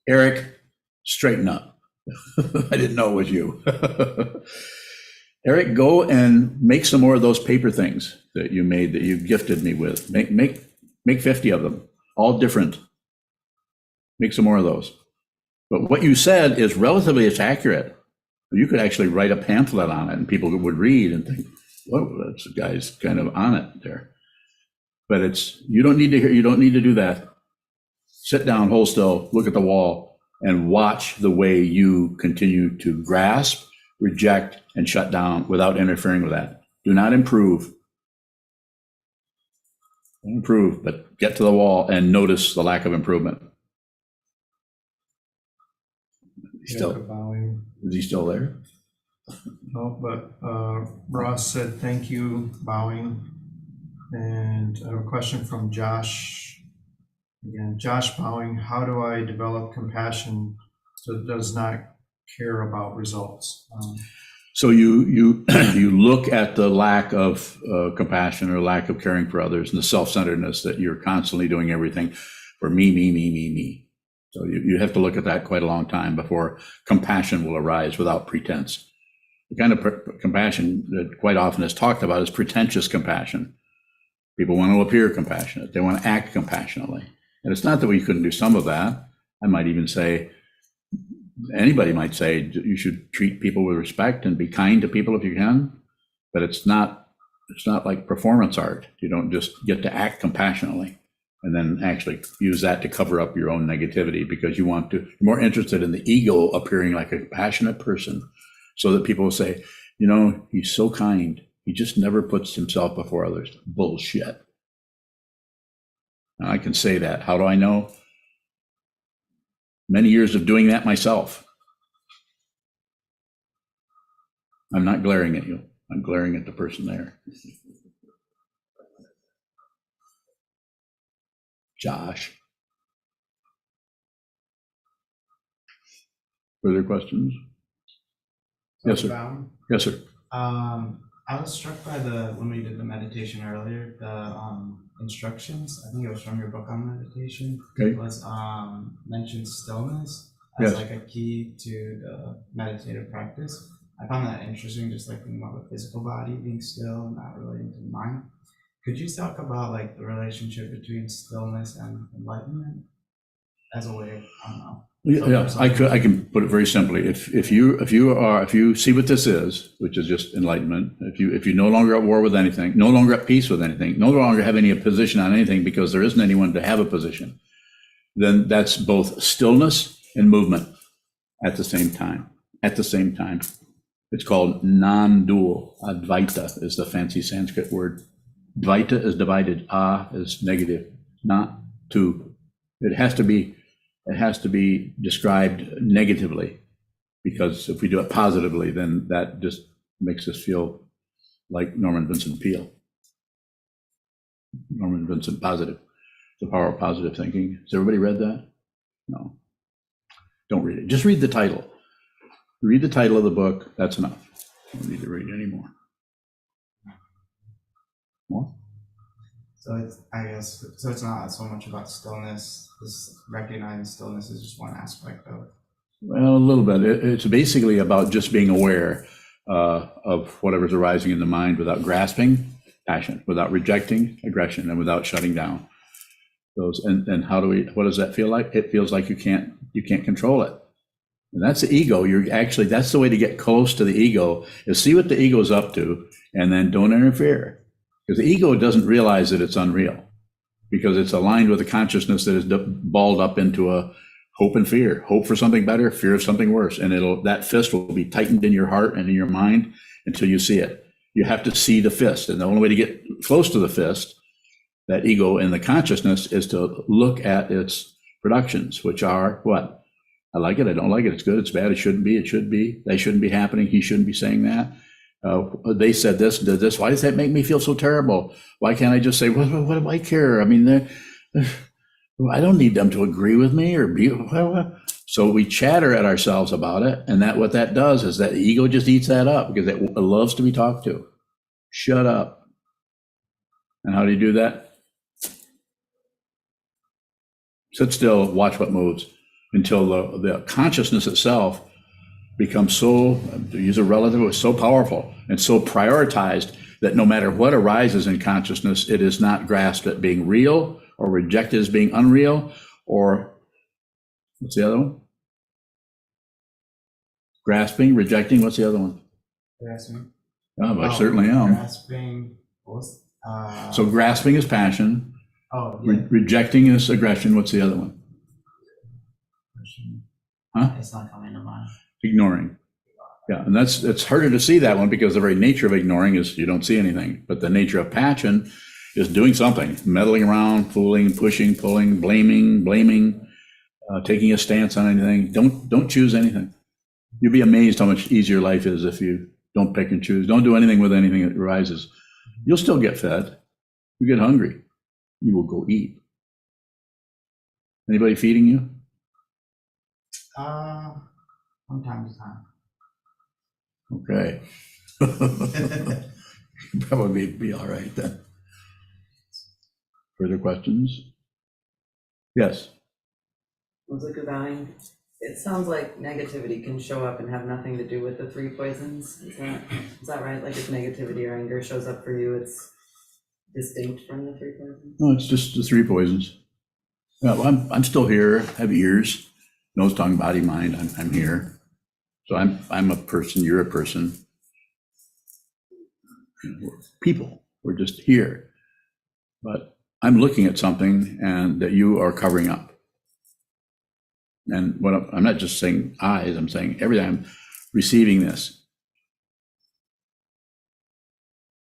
Eric, straighten up. I didn't know it was you. Eric, go and make some more of those paper things that you made, that you gifted me with. Make 50 of them, all different. Make some more of those. But what you said is relatively accurate. You could actually write a pamphlet on it and people would read and think, whoa, that's the guy's kind of on it there. But you don't need to do that. Sit down, hold still, look at the wall, and watch the way you continue to grasp, reject, and shut down without interfering with that. Do not improve. Don't improve, but get to the wall and notice the lack of improvement. Milka Bowing. Is he still there? No, but Ross said, thank you, Bowing. And a question from Josh. Again, Josh Bowing, how do I develop compassion that does not care about results? So you look at the lack of compassion or lack of caring for others and the self-centeredness that you're constantly doing everything for me. So you have to look at that quite a long time before compassion will arise without pretense. The kind of compassion that quite often is talked about is pretentious compassion. People want to appear compassionate. They want to act compassionately. And it's not that we couldn't do some of that. I might even say, anybody might say you should treat people with respect and be kind to people if you can, but it's not like performance art. You don't just get to act compassionately and then actually use that to cover up your own negativity because you're more interested in the ego appearing like a passionate person so that people will say, he's so kind. He just never puts himself before others. Bullshit. Now, I can say that. How do I know? Many years of doing that myself. I'm not glaring at you. I'm glaring at the person there. Josh. Further questions? Yes, sir. Bound. Yes, sir. I was struck by when we did the meditation earlier, the instructions. I think it was from your book on meditation. Okay. It was mentioned stillness as Yes. like a key to the meditative practice. I found that interesting, just like thinking about the physical body being still and not relating to the mind. Could you talk about like the relationship between stillness and enlightenment as a way of, I don't know. Yeah, I can put it very simply. If you see what this is, which is just enlightenment, if you're no longer at war with anything, no longer at peace with anything, no longer have any position on anything because there isn't anyone to have a position, then that's both stillness and movement at the same time. At the same time. It's called non-dual. Advaita is the fancy Sanskrit word. Dvaita is divided. Is negative, not two. It has to be described negatively, because if we do it positively, then that just makes us feel like Norman Vincent Peale. Norman Vincent Positive, The Power of Positive Thinking. Has everybody read that? No. Don't read it. Just read the title. Read the title of the book. That's enough. You don't need to read any more. More? So it's, I guess, so it's not so much about stillness. This recognizing stillness is just one aspect of. Well, a little bit. It's basically about just being aware of whatever's arising in the mind without grasping passion, without rejecting aggression, and without shutting down those. And how do we? What does that feel like? It feels like you can't control it. And that's the ego. That's the way to get close to the ego, is see what the ego is up to, and then don't interfere. Because the ego doesn't realize that it's unreal, because it's aligned with a consciousness that is balled up into a hope and fear, hope for something better, fear of something worse. And that fist will be tightened in your heart and in your mind until you see it. You have to see the fist. And the only way to get close to the fist, that ego and the consciousness, is to look at its productions, which are what? I like it, I don't like it, it's good, it's bad, it shouldn't be, it should be, they shouldn't be happening, he shouldn't be saying that. They said this, did this, why does that make me feel so terrible? Why can't I just say, what do I care? I mean, I don't need them to agree with me or be, so we chatter at ourselves about it, and what that does is that the ego just eats that up, because it loves to be talked to. Shut up. And how do you do that? Sit still, watch what moves, until the consciousness itself becomes so, to use a relative, so powerful and so prioritized that no matter what arises in consciousness, it is not grasped at being real or rejected as being unreal, or what's the other one? Grasping, rejecting, what's the other one? Grasping. Oh, I certainly am. Grasping. So grasping is passion. Oh, yeah. Rejecting is aggression. What's the other one? Huh? It's not coming to mind. Ignoring. Yeah, and it's harder to see that one, because the very nature of ignoring is you don't see anything. But the nature of passion is doing something, meddling around, fooling, pushing, pulling, blaming, taking a stance on anything. Don't choose anything. You'll be amazed how much easier life is if you don't pick and choose. Don't do anything with anything that arises. You'll still get fed. You get hungry, you will go eat. Anybody feeding you? From time to time. Okay. Probably be all right then. Further questions? Yes. Sokuzan, it sounds like negativity can show up and have nothing to do with the three poisons. Is that right? Like if negativity or anger shows up for you, it's distinct from the three poisons? No, it's just the three poisons. Yeah, well, I'm still here, have ears, nose, tongue, body, mind. I'm here. So I'm a person, you're a person. We're people, we're just here. But I'm looking at something and that you are covering up. And what I'm not just saying eyes, I'm saying everything. I'm receiving this.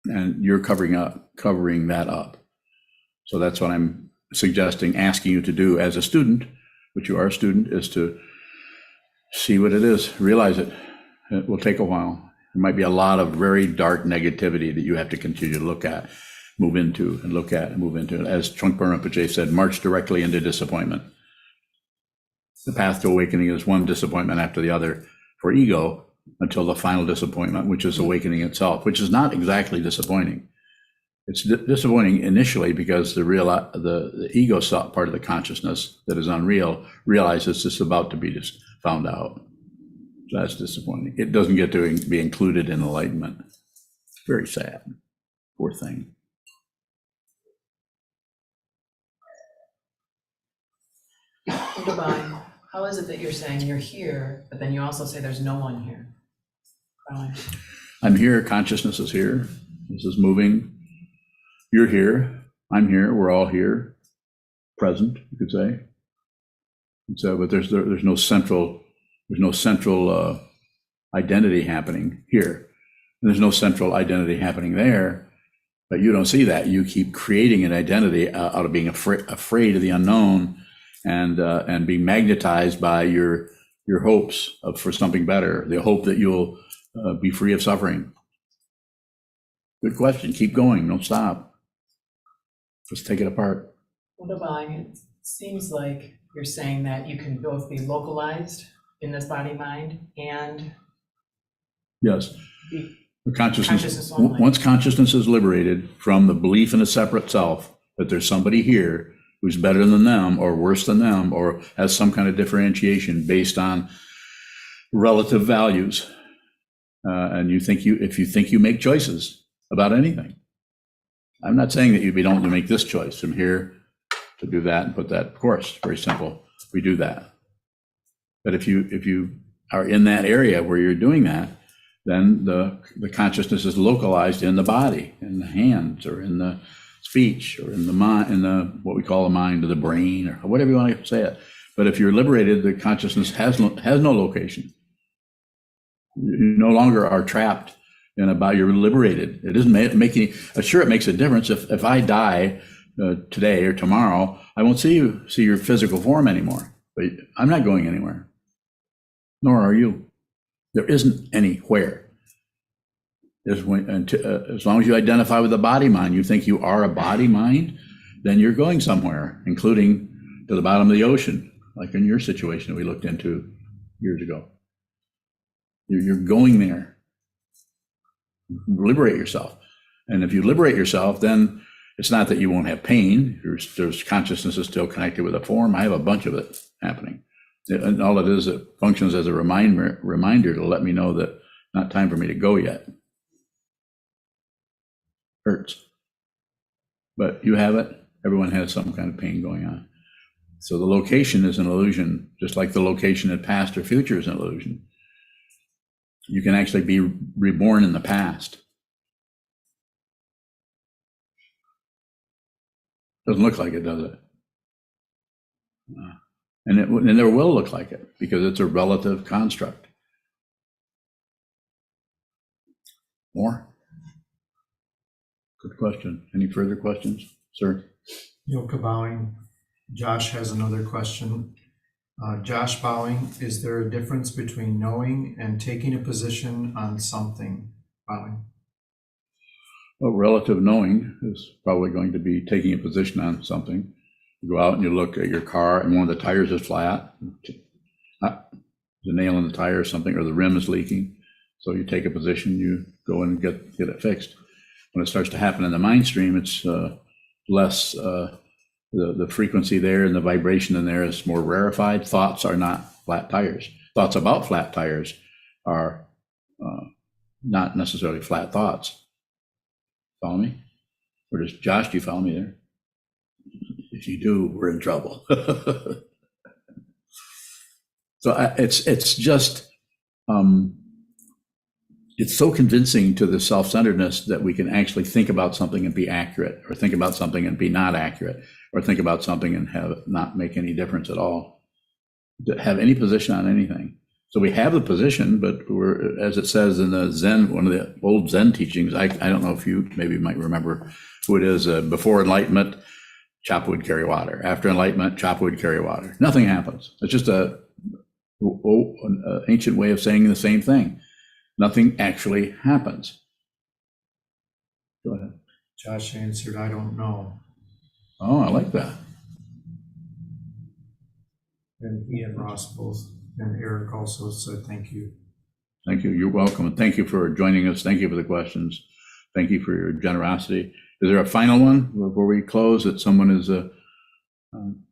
And you're covering that up. So that's what I'm suggesting, asking you to do as a student, which you are a student, is to see what it is, realize it. It will take a while. There might be a lot of very dark negativity that you have to continue to look at, move into, and look at and move into. As Trungpa Rinpoche said, march directly into disappointment. The path to awakening is one disappointment after the other for ego until the final disappointment, which is awakening itself, which is not exactly disappointing. It's disappointing initially because the ego part of the consciousness that is unreal realizes it's about to be just found out. So that's disappointing. It doesn't get to be included in enlightenment. Very sad. Poor thing. Goodbye. How is it that you're saying you're here, but then you also say there's no one here? I'm here, consciousness is here. This is moving. You're here, I'm here, we're all here, present, you could say. And so, but there's no central identity happening here. And there's no central identity happening there, but you don't see that. You keep creating an identity out of being afraid of the unknown, and being magnetized by your hopes for something better, the hope that you'll be free of suffering. Good question. Keep going. Don't stop. Let's take it apart. Goodbye. It seems like you're saying that you can both be localized in this body-mind and Yes. be Consciousness only. once consciousness is liberated from the belief in a separate self, that there's somebody here who's better than them or worse than them or has some kind of differentiation based on relative values. And if you think you make choices about anything, I'm not saying that you don't make this choice from here to do that and put that, of course, very simple. We do that. But if you are in that area where you're doing that, then the consciousness is localized in the body, in the hands, or in the speech, or in the mind, in the what we call the mind, or the brain, or whatever you want to say it. But if you're liberated, the consciousness has no location. You no longer are trapped in about. You're liberated. It doesn't make any. Sure, it makes a difference if I die today or tomorrow. I won't see your physical form anymore. But I'm not going anywhere. Nor are you. There isn't anywhere. As long as you identify with the body mind, you think you are a body mind, then you're going somewhere, including to the bottom of the ocean, like in your situation that we looked into years ago. You're going there. Liberate yourself. And if you liberate yourself, then it's not that you won't have pain. There's consciousness is still connected with a form. I have a bunch of it happening. And all it is, it functions as a reminder to let me know that not time for me to go yet. Hurts. But you have it. Everyone has some kind of pain going on. So the location is an illusion, just like the location in past or future is an illusion. You can actually be reborn in the past. Doesn't look like it, does it? And it never will look like it because it's a relative construct. More? Good question. Any further questions, sir? Yoka bowing. Josh has another question. Josh bowing, is there a difference between knowing and taking a position on something? Bowing. Well, relative knowing is probably going to be taking a position on something. You go out and you look at your car and one of the tires is flat. There's a nail in the tire or something, or the rim is leaking. So you take a position, you go and get it fixed. When it starts to happen in the mind stream, it's less, the frequency there and the vibration in there is more rarefied. Thoughts are not flat tires. Thoughts about flat tires are not necessarily flat thoughts. Follow me? Or does Josh, do you follow me there? If you do, we're in trouble. So it's just, it's so convincing to the self-centeredness that we can actually think about something and be accurate, or think about something and be not accurate, or think about something and have not make any difference at all, to have any position on anything. So we have the position, but we're, as it says in the Zen, one of the old Zen teachings, I don't know if you maybe might remember who it is, before enlightenment, chop wood, carry water. After enlightenment, chop wood, carry water. Nothing happens. It's just an ancient way of saying the same thing. Nothing actually happens. Go ahead. Josh answered, I don't know. Oh, I like that. And Ian Ross both, and Eric also said thank you. Thank you. You're welcome. And thank you for joining us. Thank you for the questions. Thank you for your generosity. Is there a final one before we close that someone is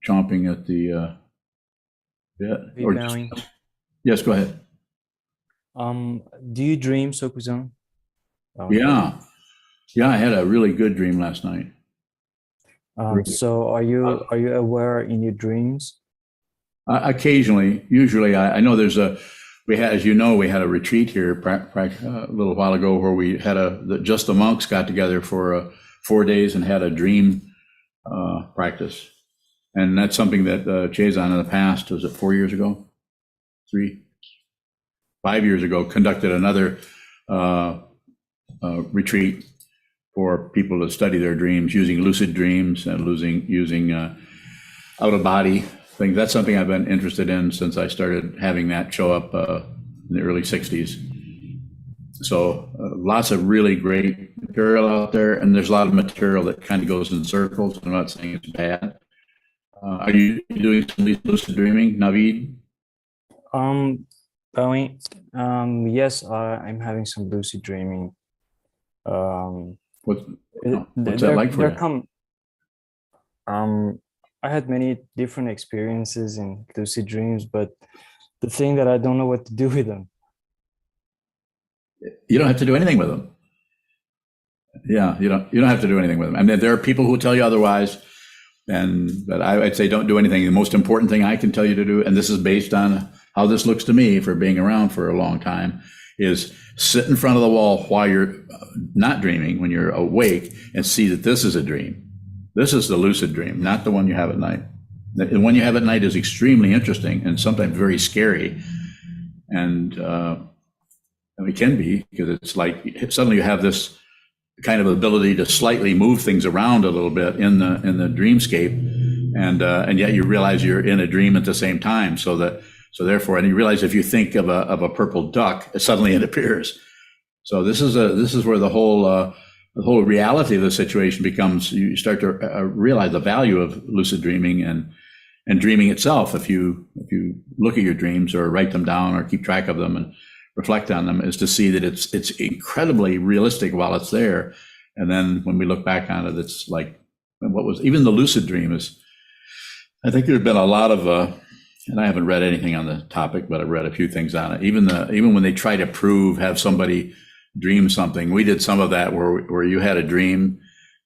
chomping at the bit? Or just, yes, go ahead. Do you dream, Sokuzan? Yeah. I had a really good dream last night. So are you aware in your dreams? Occasionally, usually, I know there's we had, as you know, we had a retreat here a little while ago where we had just the monks got together for 4 days and had a dream practice. And that's something that Sokuzan in the past, was it 4 years ago? 5 years ago, conducted another retreat for people to study their dreams using lucid dreams and using out-of-body things. That's something I've been interested in since I started having that show up in the early 60s. So lots of really great material out there, and there's a lot of material that kind of goes in circles. I'm not saying it's bad. Are you doing some lucid dreaming, Naveed? Bowie, yes, I'm having some lucid dreaming. What's that like for you? I had many different experiences in lucid dreams, but the thing that I don't know what to do with them. You don't have to do anything with them. Yeah, you don't have to do anything with them. I mean, there are people who will tell you otherwise, but I'd say don't do anything. The most important thing I can tell you to do, and this is based on how this looks to me for being around for a long time, is sit in front of the wall while you're not dreaming, when you're awake, and see that this is a dream. This is the lucid dream, not the one you have at night. The one you have at night is extremely interesting and sometimes very scary. And it can be, because it's like suddenly you have this kind of ability to slightly move things around a little bit in the dreamscape, and yet you realize you're in a dream at the same time. So therefore, and you realize if you think of a purple duck, suddenly it appears. So this is where the whole reality of the situation becomes. You start to realize the value of lucid dreaming and dreaming itself. If you look at your dreams or write them down or keep track of them and reflect on them, is to see that it's incredibly realistic while it's there. And then when we look back on it, it's like, what was even the lucid dream is, I think there's been a lot of, and I haven't read anything on the topic, but I've read a few things on it. Even when they try to have somebody dream something, we did some of that where you had a dream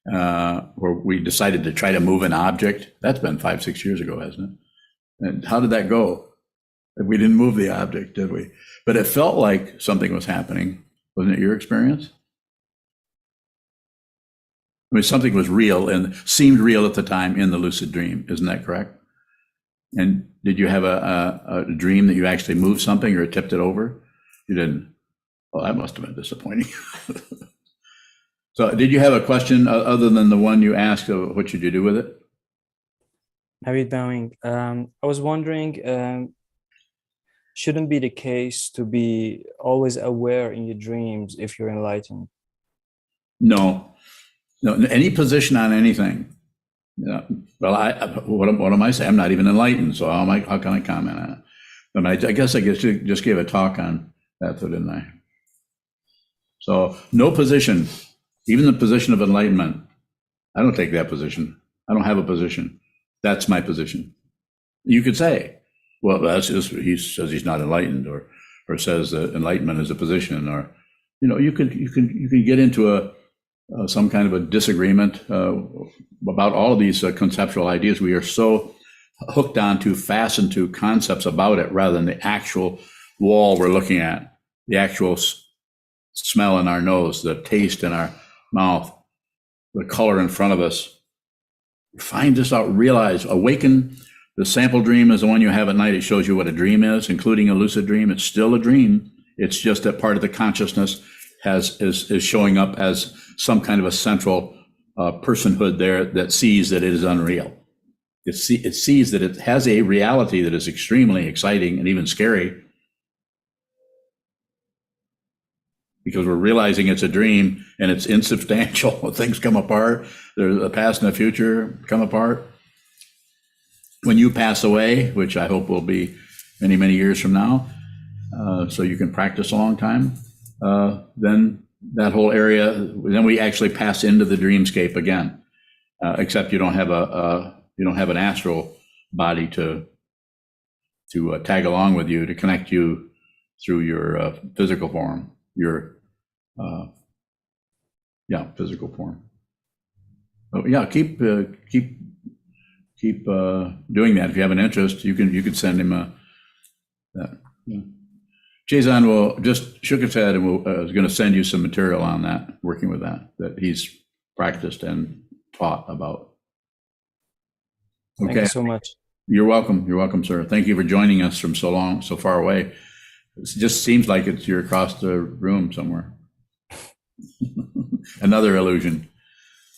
where we decided to try to move an object. That's been 5-6 years ago, hasn't it? And how did that go? We didn't move the object, did we? But it felt like something was happening. Wasn't it your experience? I mean, something was real and seemed real at the time in the lucid dream. Isn't that correct? And did you have a dream that you actually moved something or tipped it over? You didn't. Well, that must have been disappointing. So did you have a question other than the one you asked of what should you do with it? David Bowing, I was wondering, shouldn't be the case to be always aware in your dreams if you're enlightened? No, any position on anything. Yeah. Well, what am I saying? I'm not even enlightened, so how can I comment on it? But I guess just gave a talk on that, didn't I? So no position, even the position of enlightenment. I don't take that position. I don't have a position. That's my position. You could say, well, that's just, he says he's not enlightened, or says that enlightenment is a position, or you can get into some kind of a disagreement about all of these conceptual ideas. We are so hooked on to, fastened to concepts about it rather than the actual wall we're looking at, the actual smell in our nose, the taste in our mouth, the color in front of us. Find this out, realize, awaken. The sample dream is the one you have at night. It shows you what a dream is, including a lucid dream. It's still a dream. It's just that part of the consciousness is showing up as some kind of a central personhood there that sees that it is unreal. It sees that it has a reality that is extremely exciting and even scary, because we're realizing it's a dream and it's insubstantial. Things come apart. There's a past and a future come apart. When you pass away, which I hope will be many, many years from now, so you can practice a long time, then that whole area, then we actually pass into the dreamscape again, except you don't have an astral body to tag along with you, to connect you through your physical form, physical form. Oh, yeah, keep doing that. If you have an interest, you can send him that. Yeah. Sokuzan just shook his head and is going to send you some material on that, working with that he's practiced and taught about. Okay. Thank you so much. You're welcome. You're welcome, sir. Thank you for joining us from so far away. It just seems like you're across the room somewhere. Another illusion.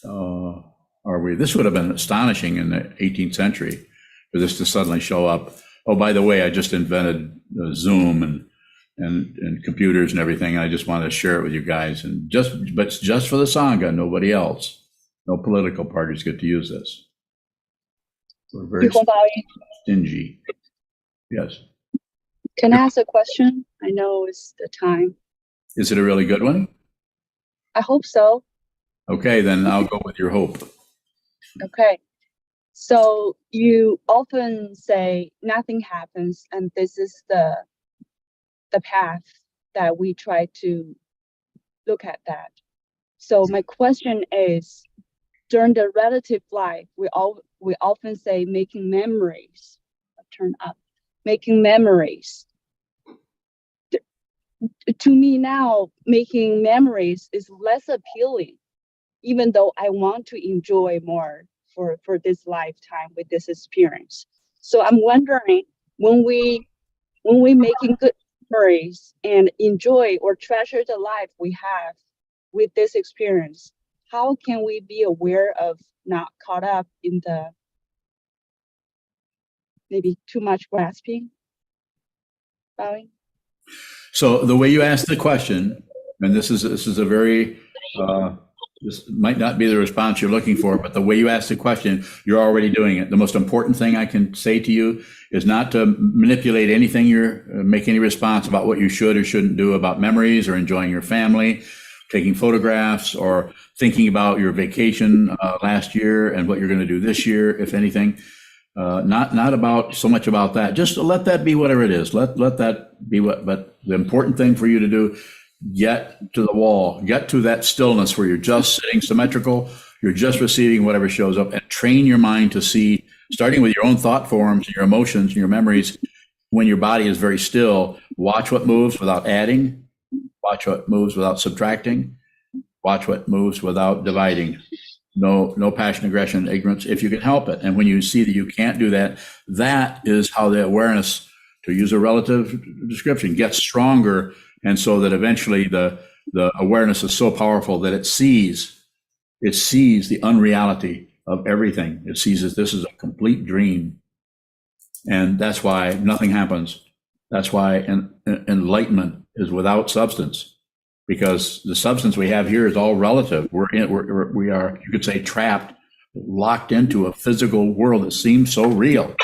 This would have been astonishing in the 18th century for this to suddenly show up. Oh, by the way, I just invented Zoom and computers and everything. And I just wanted to share it with you guys, but just for the Sangha, nobody else. No political parties get to use this. We're very stingy. Yes. Can I ask a question? I know it's the time. Is it a really good one? I hope so. Okay, then I'll go with your hope. Okay. So you often say nothing happens, and this is the path that we try to look at that. So my question is, during the relative life, we often say making memories. Turn up, making memories. To me now, making memories is less appealing, even though I want to enjoy more for this lifetime with this experience. So I'm wondering, when we making good memories and enjoy or treasure the life we have with this experience, how can we be aware of not caught up in the maybe too much grasping? Bowing? So the way you ask the question, and this is a very, this might not be the response you're looking for, but the way you ask the question, you're already doing it. The most important thing I can say to you is not to manipulate anything make any response about what you should or shouldn't do about memories or enjoying your family, taking photographs, or thinking about your vacation last year and what you're going to do this year, if anything. Not about so much about that. Just let that be whatever it is. Let that be but the important thing for you to do, get to the wall, get to that stillness where you're just sitting symmetrical, you're just receiving whatever shows up, and train your mind to see, starting with your own thought forms, your emotions, and your memories, when your body is very still, watch what moves without adding, watch what moves without subtracting, watch what moves without dividing. No passion, aggression, ignorance, if you can help it. And when you see that you can't do that, that is how the awareness, to use a relative description, gets stronger. And so that eventually the awareness is so powerful that it sees the unreality of everything. It sees that this is a complete dream. And that's why nothing happens. That's why enlightenment is without substance. Because the substance we have here is all relative. We are, you could say, trapped, locked into a physical world that seems so real.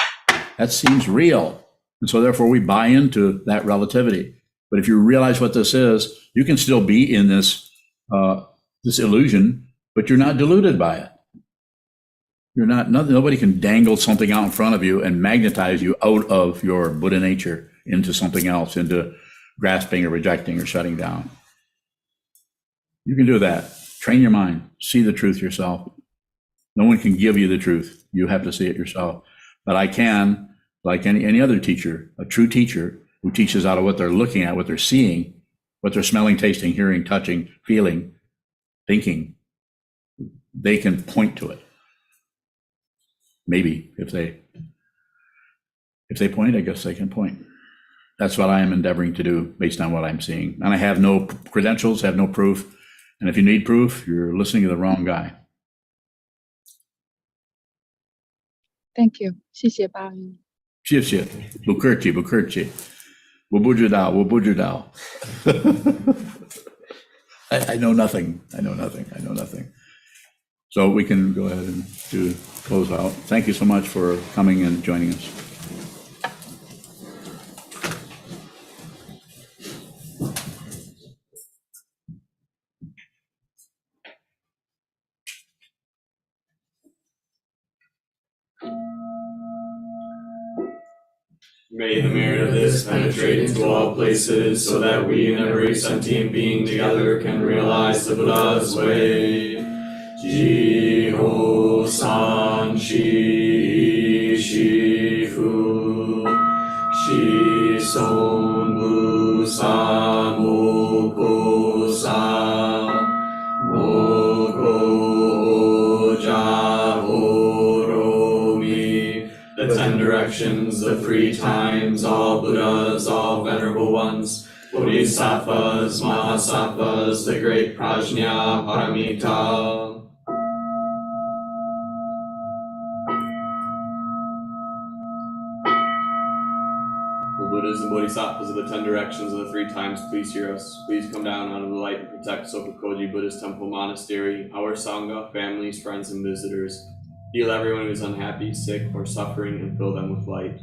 That seems real. And so therefore we buy into that relativity. But if you realize what this is, you can still be in this illusion, but you're not deluded by it. Nobody can dangle something out in front of you and magnetize you out of your Buddha nature into something else, into grasping or rejecting or shutting down. You can do that. Train your mind. See the truth yourself. No one can give you the truth. You have to see it yourself. But I can, like any other teacher, a true teacher who teaches out of what they're looking at, what they're seeing, what they're smelling, tasting, hearing, touching, feeling, thinking. They can point to it. Maybe if they point, I guess they can point. That's what I am endeavoring to do based on what I'm seeing. And I have no credentials, have no proof. And if you need proof, you're listening to the wrong guy. Thank you. 谢谢巴云。谢谢，不客气，不客气。我不知道，我不知道。I know nothing. I know nothing. I know nothing. So we can go ahead and close out. Thank you so much for coming and joining us. May the merit of this penetrate into all places, so that we and every sentient being together can realize the Buddha's way. Jiho san shi shifu, shi son bu sa moko sa, moko ja horomi. The 10 directions, the 3 times, all Buddhas, all venerable ones, Bodhisattvas, Mahasattvas, the great Prajna Paramita. O Buddhas and Bodhisattvas of the 10 directions of the 3 times, please hear us. Please come down out of the light and protect Sokokoji Buddhist Temple Monastery, our Sangha, families, friends, and visitors. Heal everyone who is unhappy, sick, or suffering, and fill them with light.